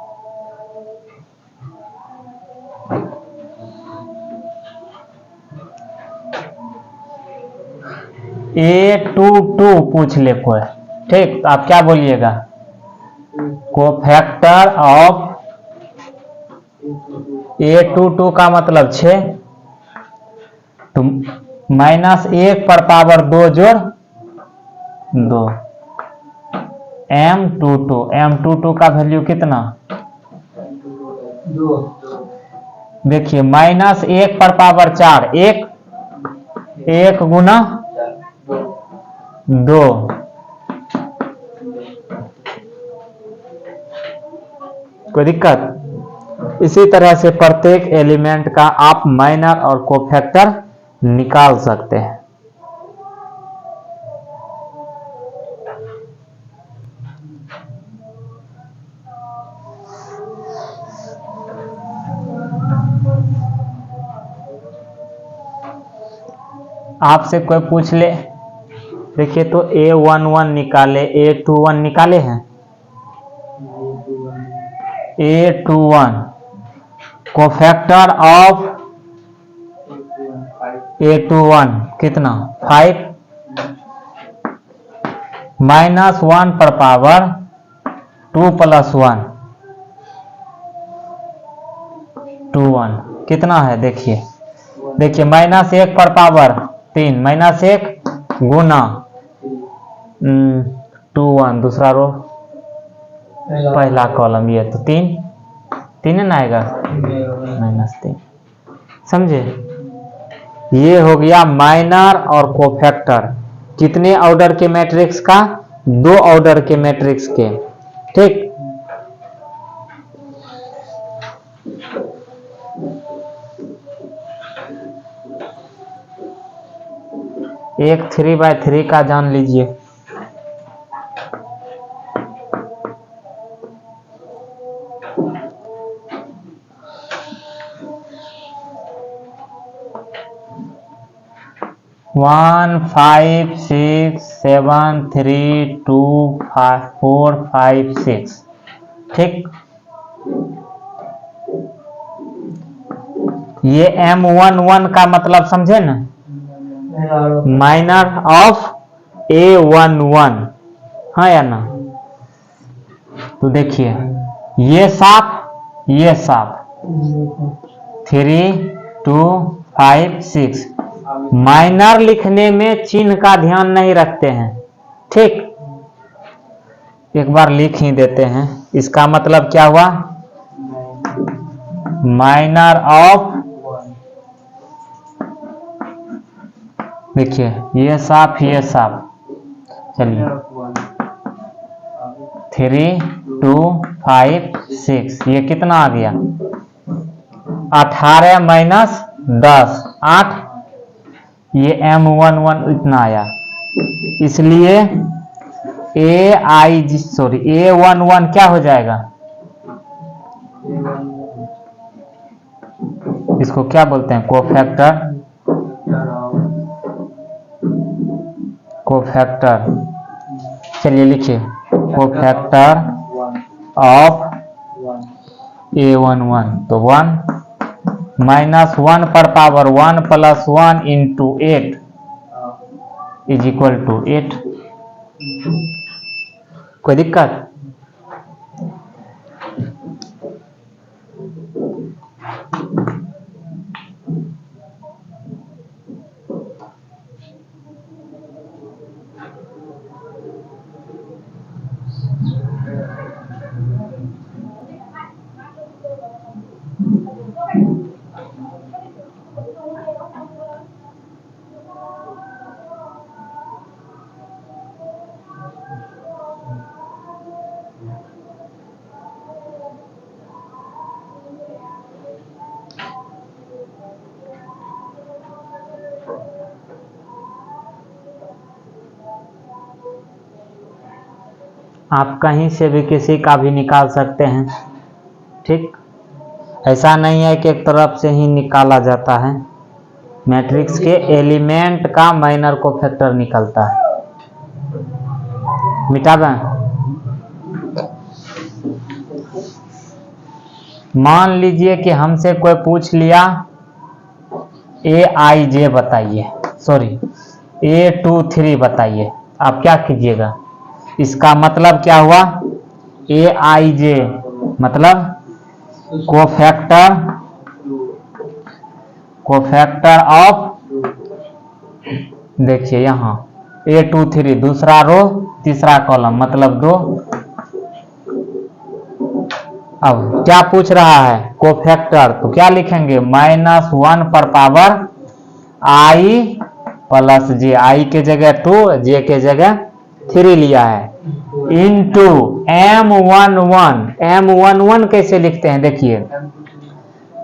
A22 पूछ ले कोई, ठीक, तो आप क्या बोलिएगा, कोफैक्टर ऑफ A22 का मतलब 6, तो -1 पर पावर 2 जोड़ 2 m22 का वैल्यू कितना, 2। देखिए -1 पर पावर 4 1 गुना 2, कोई दिक्कत। इसी तरह से प्रत्येक एलिमेंट का आप माइनर और कोफैक्टर निकाल सकते हैं। आपसे कोई पूछ ले, देखिए तो A11 निकाले, A21 निकाले हैं, A21 कोफैक्टर ऑफ A21 कितना 5 -1 पर पावर 2 + 1 21 कितना है, देखिए -1 पर पावर 3 -1 गुना 21 दूसरा रो पहला कॉलम, ये तो 3 है ना आएगा, -3, समझे। ये हो गया माइनर और कोफैक्टर, कितने ऑर्डर के मैट्रिक्स का, 2 ऑर्डर के मैट्रिक्स के, ठीक। एक 3/3 का जान लीजिए। 1 5 6 7 3 2 5 4 5 6। ठीक, ये M11 का मतलब समझे ना, माइनर ऑफ A11, हाँ या ना। तो देखिए ये साफ, ये साफ, 3 2 5 6। माइनर लिखने में चिन्ह का ध्यान नहीं रखते हैं। ठीक, एक बार लिख ही देते हैं। इसका मतलब क्या हुआ, माइनर ऑफ, देखिए ये साफ, ये साफ। चलिए 3 2 5 6, ये कितना आ गया, 18 माइनस 10 8। ये M11 इतना आया, इसलिए A11 क्या हो जाएगा, इसको क्या बोलते हैं, कोफैक्टर। कोफैक्टर, चलिए लिखिए, कोफैक्टर ऑफ A11। तो 1 माइनस 1 पर power 1 plus 1 into 8 is equal to 8। कोई दिक्कत, आप कहीं से भी किसी का भी निकाल सकते हैं। ठीक, ऐसा नहीं है कि एक तरफ से ही निकाला जाता है। मैट्रिक्स के एलिमेंट का माइनर कोफैक्टर निकलता है। मिटा दें, मान लीजिए कि हमसे कोई पूछ लिया AIJ बताइए, सॉरी A23 बताइए, आप क्या कीजिएगा, इसका मतलब क्या हुआ, AIJ मतलब कोफैक्टर, कोफैक्टर ऑफ, देखिए यहाँ A23 दूसरा रो तीसरा कॉलम मतलब 2। अब क्या पूछ रहा है, कोफैक्टर, तो क्या लिखेंगे, -1 पर power I plus J, I के जगह 2, J के जगह 3 लिया है, इंटू M11। M11 कैसे लिखते हैं, देखिए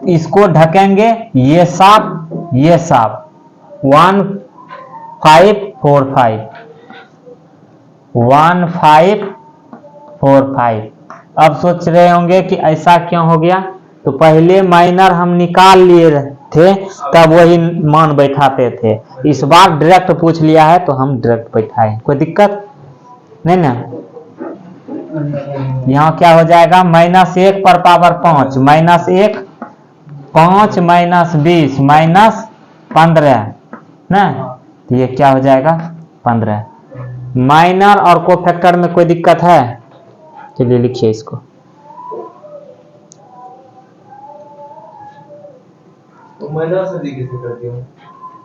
इसको ढकेंगे, ये साफ ये साफ, 1 5 4 5 1 5 4 5। अब सोच रहे होंगे कि ऐसा क्यों हो गया, तो पहले माइनर हम निकाल लिए थे तब वही मान बैठाते थे, इस बार डायरेक्ट पूछ लिया है तो हम डायरेक्ट बैठाए, कोई दिक्कत नहीं ना। यहाँ क्या हो जाएगा, -1 पर पावर 5, -1 5 माइनस 20 माइनस 15 ना, तो ये क्या हो जाएगा 15। माइनर और कोफैक्टर में कोई दिक्कत है, चलिए लिखिए इसको,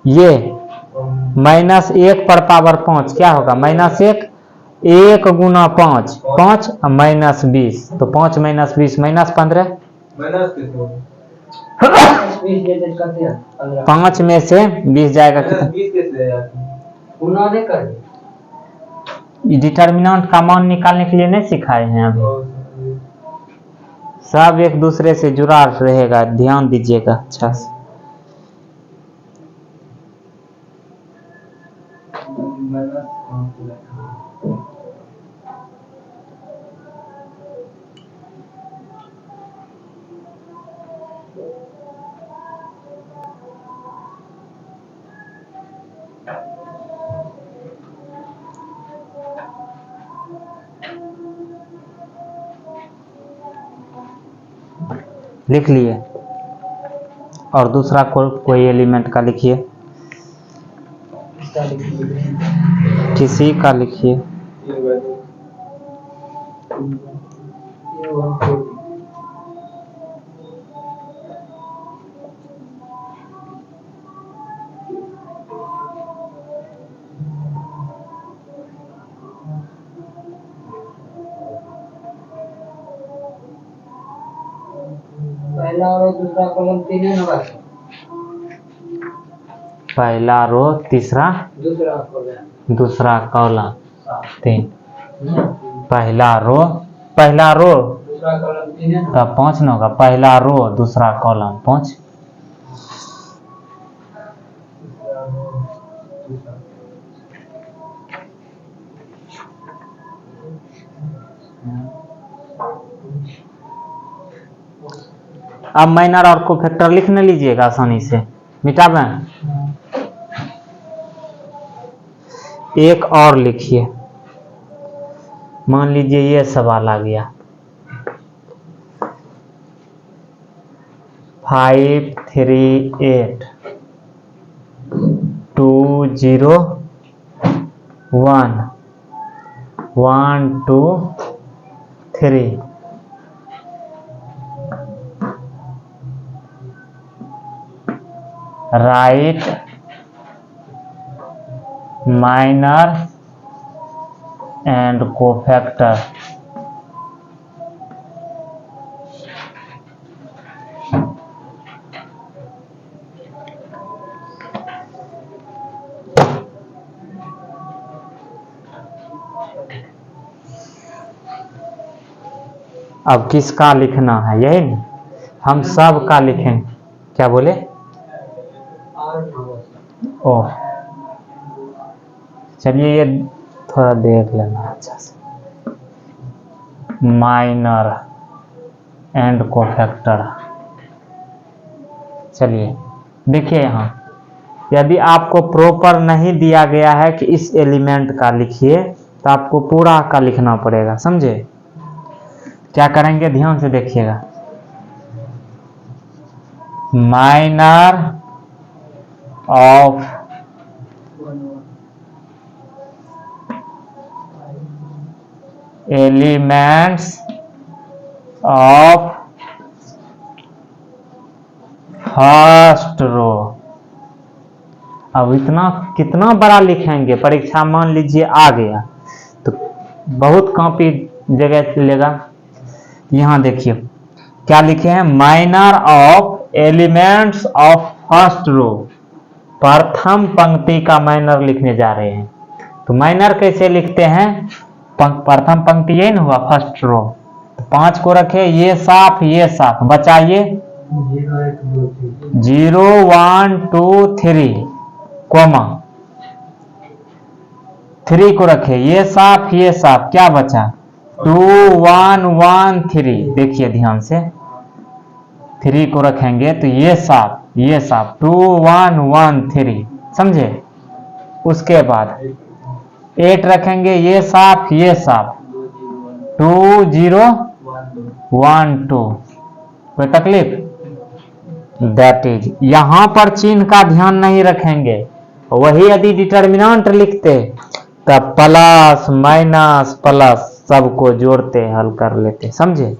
ये -1 पर पावर 5 क्या होगा, -1 1 गुना 5 5 -20, तो 5 - 20 -15। 5 में से 20 जाएगा कितना, डिटर्मिनेंट का मान निकालने के लिए नहीं सिखाए हैं अभी, सब एक दूसरे से जुड़ा रहेगा, ध्यान दीजिएगा अच्छा से। लिख लिए। और दूसरा कोई एलिमेंट का लिखिए, किसी का लिखिए। पहला और दूसरा कॉलम तीन है ना बस। पहला रो तीसरा दूसरा कॉलम 3। पहला रो दूसरा कॉलम तीन है ना। तब 5 न होगा, पहला रो दूसरा कॉलम 5। अब माइनर और कोफैक्टर लिखने लीजिएगा आसानी से, मिटावें। एक और लिखिए, मान लीजिए ये सवाल आ गया 5 3 8 2 0 1 1 2 3। Right minor and cofactor. अब किसका लिखना है, यही नहीं, हम सब का लिखेंगे। क्या बोले? ओह, चलिए ये थोड़ा देख लेना अच्छा से। Minor and cofactor. चलिए देखिए, यहाँ यदि आपको प्रॉपर नहीं दिया गया है कि इस एलिमेंट का लिखिए, तो आपको पूरा का लिखना पड़ेगा, समझे? क्या करेंगे, ध्यान से देखिएगा। Minor of elements of first row. अब इतना कितना बड़ा लिखेंगे, परीक्षा मान लीजिए आ गया तो बहुत कॉपी जगह लेगा। यहाँ देखिए क्या लिखे हैं, minor of elements of first row. प्रथम पंक्ति का माइनर लिखने जा रहे हैं। तो माइनर कैसे लिखते हैं, प्रथम पंक्ति यही ना हुआ, फर्स्ट रो। तो 5 को रखे, ये साफ बचाइए 0 1 2 3 कोमा 3 को रखे, ये साफ क्या बचा 2 1 1 3। देखिए ध्यान से, 3 को रखेंगे तो ये साफ 2 1 1 3, समझे? उसके बाद 8 रखेंगे, ये साफ 2 0 1 2। कोई तकलीफ? दैट इज, यहां पर चिन्ह का ध्यान नहीं रखेंगे। वही यदि डिटर्मिनेंट लिखते तब प्लस माइनस प्लस सबको जोड़ते हल कर लेते, समझे?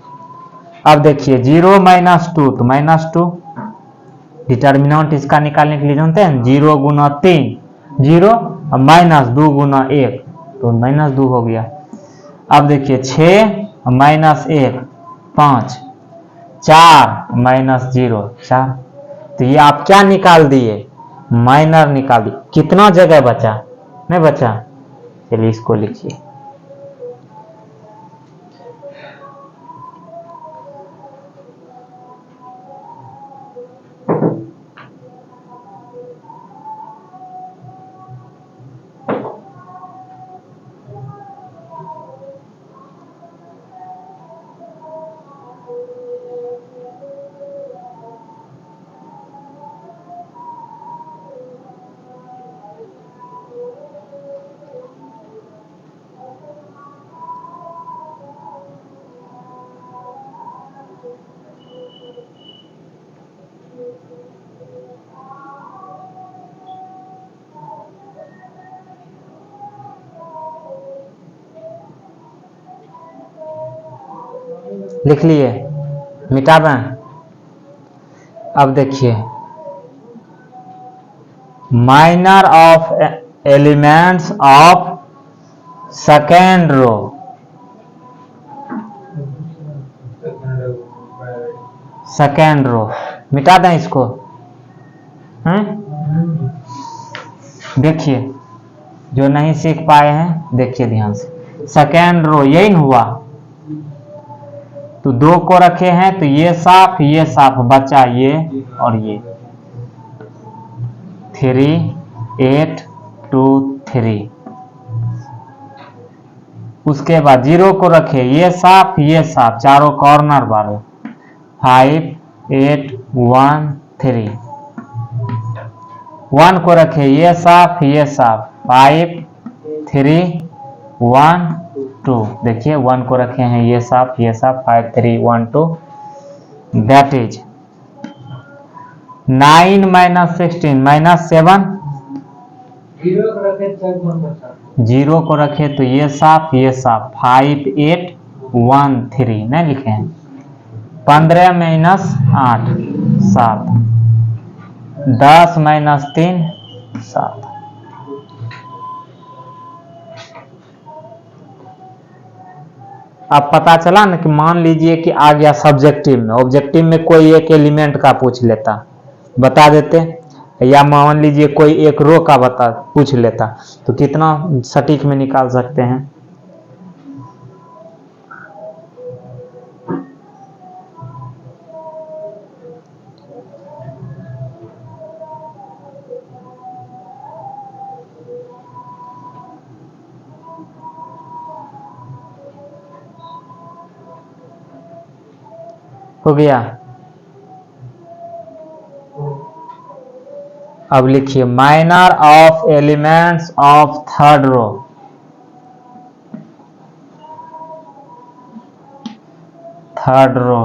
अब देखिए 0 - 2 तो -2, डिटर्मिनेंट इसका निकालने के लिए जानते हैं, 0 गुना 3 0 और -2 गुना 1 तो -2 हो गया। अब देखिए 6 -1 5 4 -0 4। तो ये आप क्या निकाल दिए, माइनर निकाल दिए। कितना जगह बचा, नहीं बचा? चलिए इसको लिखिए, लिख लिए, मिटा दें। अब देखिए, minor of elements of second row, second row मिटा दें इसको। देखिए, जो नहीं सीख पाए हैं देखिए ध्यान से, सेकेंड रो यही न हुआ, तो 2 को रखे हैं तो ये साफ बचा ये और ये 3 8 2 3। उसके बाद 0 को रखे, ये साफ चारों कॉर्नर वाले 5 8 1 3। 1 को रखे, ये साफ 5 3 1 2। देखिए 1 को रखे हैं, ये साफ 5 3 1 2। That is 9 - 16 -7। 0 को रखे तो ये साफ 5 8 1 3 नहीं लिखे हैं। 15 - 8 7। 10 - 3 7। अब पता चला ना कि मान लीजिए कि आ गया सब्जेक्टिव में, ऑब्जेक्टिव में कोई एक एलिमेंट का पूछ लेता, बता देते, या मान लीजिए कोई एक रो का पूछ लेता, तो कितना सटीक में निकाल सकते हैं। हो गया। अब लिखिए, minor of elements of third row, third row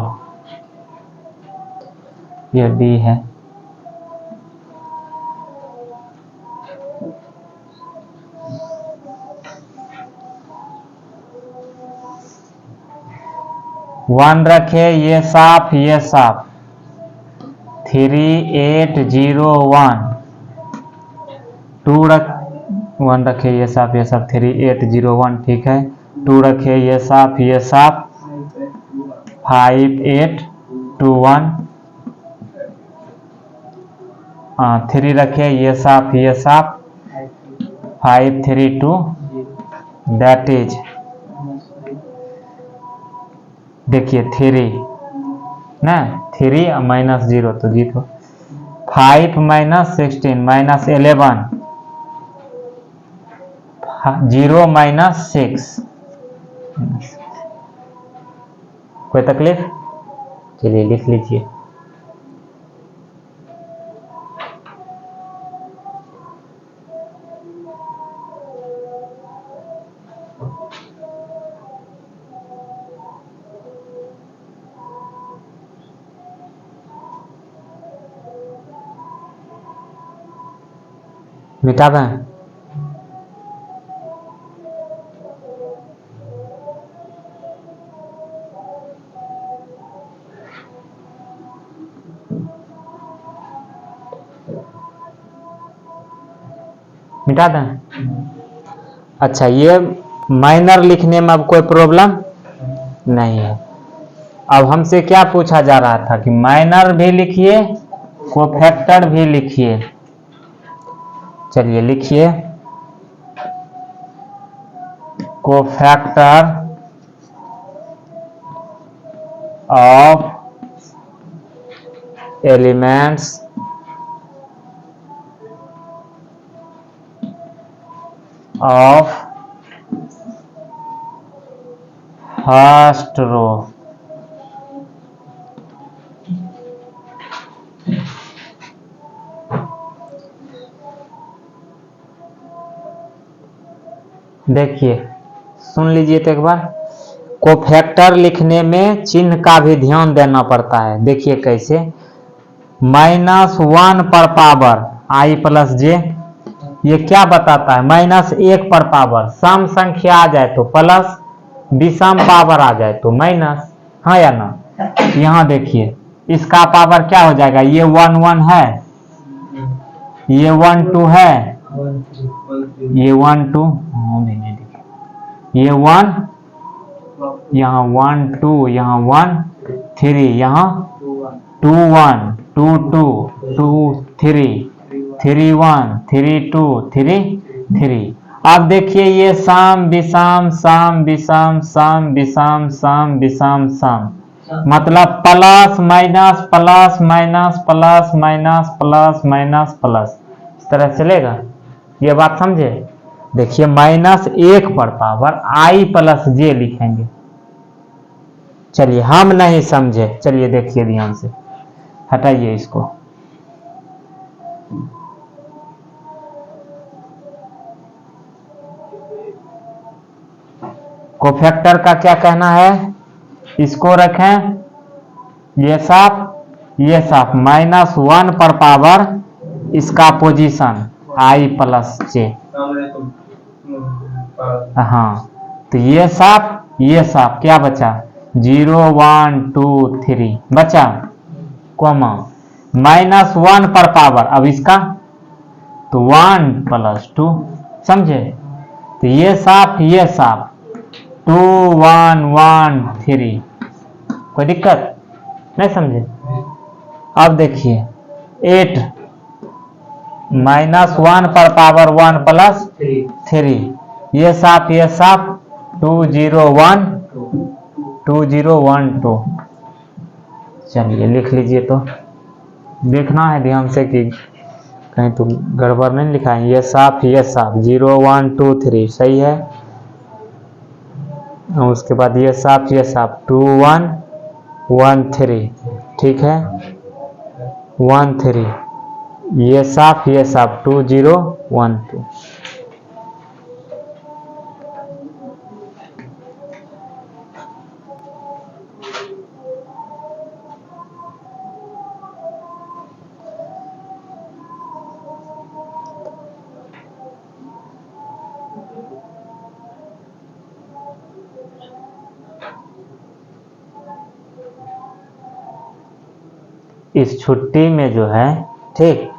ये डी है। वन रखे, ये साफ 3 8 0 1। 2 1 रखे, ये साफ 3 8 0 1, ठीक है। 2 रखे, ये साफ 5 8 2 1। 3 रखे, ये साफ 5 3 2। दैट इज, देखिए 3 ना, 3 -0 तो जीतो। 5 - 16 -11। 0 - 6। कोई तकलीफ? चलिए लिख लीजिए। मिटा दें। मिटा दें। अच्छा, ये माइनर लिखने में अब कोई प्रॉब्लम नहीं है। अब हमसे क्या पूछा जा रहा था कि माइनर भी लिखिए, कोफैक्टर भी लिखिए। चलिए लिखिए, cofactor of elements of first row. देखिए, सुन लीजिए तो एक बार, कोफैक्टर लिखने में चिन्ह का भी ध्यान देना पड़ता है। देखिए कैसे, -1 पर पावर i + j, ये क्या बताता है? -1 पर पावर, सम संख्या आ जाए तो प्लस, विषम पावर आ जाए तो माइनस। हाँ या ना? यहाँ देखिए इसका पावर क्या हो जाएगा, ये 1 1 है, ये 1 2 है, ये 1 2 ये 1, यहाँ 1 2, यहाँ 1 3, यहाँ 2 1 2 2 2 3 3 1 3 2 3 3। अब देखिए ये साम विषम साम विषम साम विषम साम विषम साम, मतलब plus minus plus minus plus minus plus minus plus, इस तरह चलेगा। ये बात समझे? देखिए -1 पर पावर i प्लस j लिखेंगे। चलिए हम नहीं समझे, चलिए देखिए ध्यान से, हटाइए इसको। कोफैक्टर का क्या कहना है, इसको रखें ये साफ -1 पर पावर इसका पोजीशन i प्लस j। हाँ तो ये साफ क्या बचा, 0 1 2 3 बचा, कॉमा -1 पर पावर अब इसका तो 1 प्लस 2, समझे? तो ये साफ 2 1 1 3, कोई दिक्कत नहीं, समझे? अब देखिए 8 -1 पर पावर 1 प्लस 3, ये साफ 2 0 1 2 0 1 2। चलिए लिख लीजिए, तो देखना है ध्यान से कि कहीं तो गड़बड़ नहीं लिखा है। ये साफ 0 1 2 3 सही है, और उसके बाद ये साफ 2 1 1 3, ठीक है, 1 3, ये साफ 2 0 1 2। इस छुट्टी में जो है, ठीक,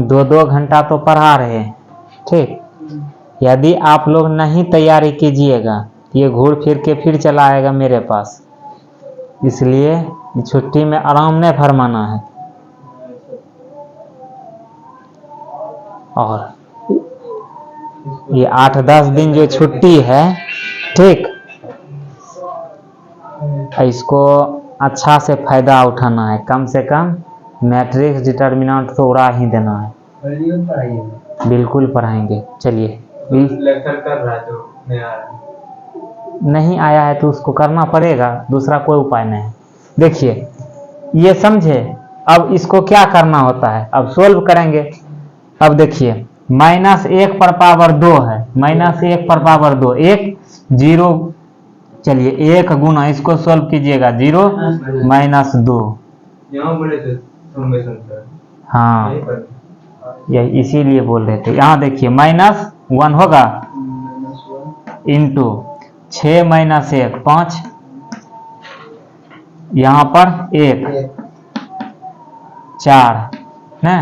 2-2 घंटा तो पढ़ा रहे हैं, ठीक। यदि आप लोग नहीं तैयारी कीजिएगा ये घूर फिर के फिर चला आएगा मेरे पास, इसलिए छुट्टी में आराम नहीं फरमाना है। और ये 8-10 दिन जो छुट्टी है, ठीक, इसको अच्छा से फायदा उठाना है, कम से कम मैट्रिक्स डिटर्मिनेंट तो उड़ा ही देना है। बिल्कुल पढ़ाएंगे। चलिए लेक्चर कर रहा है जो नहीं आया है तो उसको करना पड़ेगा, दूसरा कोई उपाय नहीं है। देखिए ये समझे, अब इसको क्या करना होता है, अब सोल्व करेंगे। अब देखिए -1 पर पावर 2 है, -1 पर पावर 2 1 0, चलिए 1 गुना इसको सोल्व कीजिएगा 0 -2, यहाँ बोले थे समेशन सर। हाँ यही इसीलिए बोल रहे थे। यहाँ देखिए -1 होगा इंटू 6 - 1 5, यहाँ पर 1 4 है।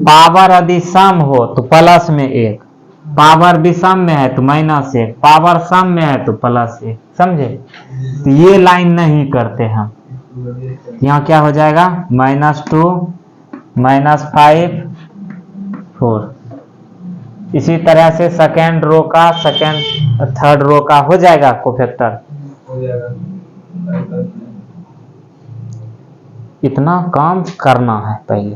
पावर यदि सम हो तो प्लस में 1, पावर विषम में है तो -1, पावर सम में है तो +1, समझे? तो ये लाइन नहीं करते हम। यहाँ क्या हो जाएगा, -2 -5 4। इसी तरह से सेकेंड रो का, थर्ड रो का हो जाएगा कोफैक्टर। हो जाएगा। इतना काम करना है पहले।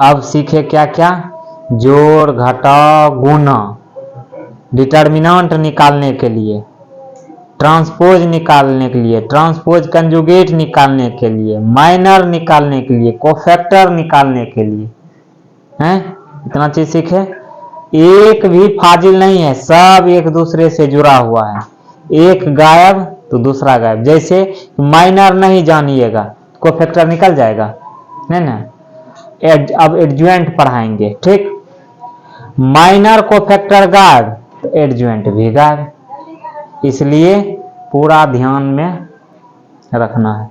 अब सीखे क्या क्या, जोड़ घटाव गुणा, डिटर्मिनेंट निकालने के लिए, ट्रांसपोज निकालने के लिए, ट्रांसपोज कंजुगेट निकालने के लिए, माइनर निकालने के लिए, कोफैक्टर निकालने के लिए, हैं? इतना चीज सीखे। एक भी फाजिल नहीं है, सब एक दूसरे से जुड़ा हुआ है, एक गायब तो दूसरा गायब। जैसे माइनर नहीं जानिएगा कोफैक्टर निकल जाएगा, है ना। अब एडज्वाइंट पढ़ाएंगे, ठीक। माइनर को फैक्टर गार्ड, एडज्वाइंट भी गार्ड, इसलिए पूरा ध्यान में रखना है।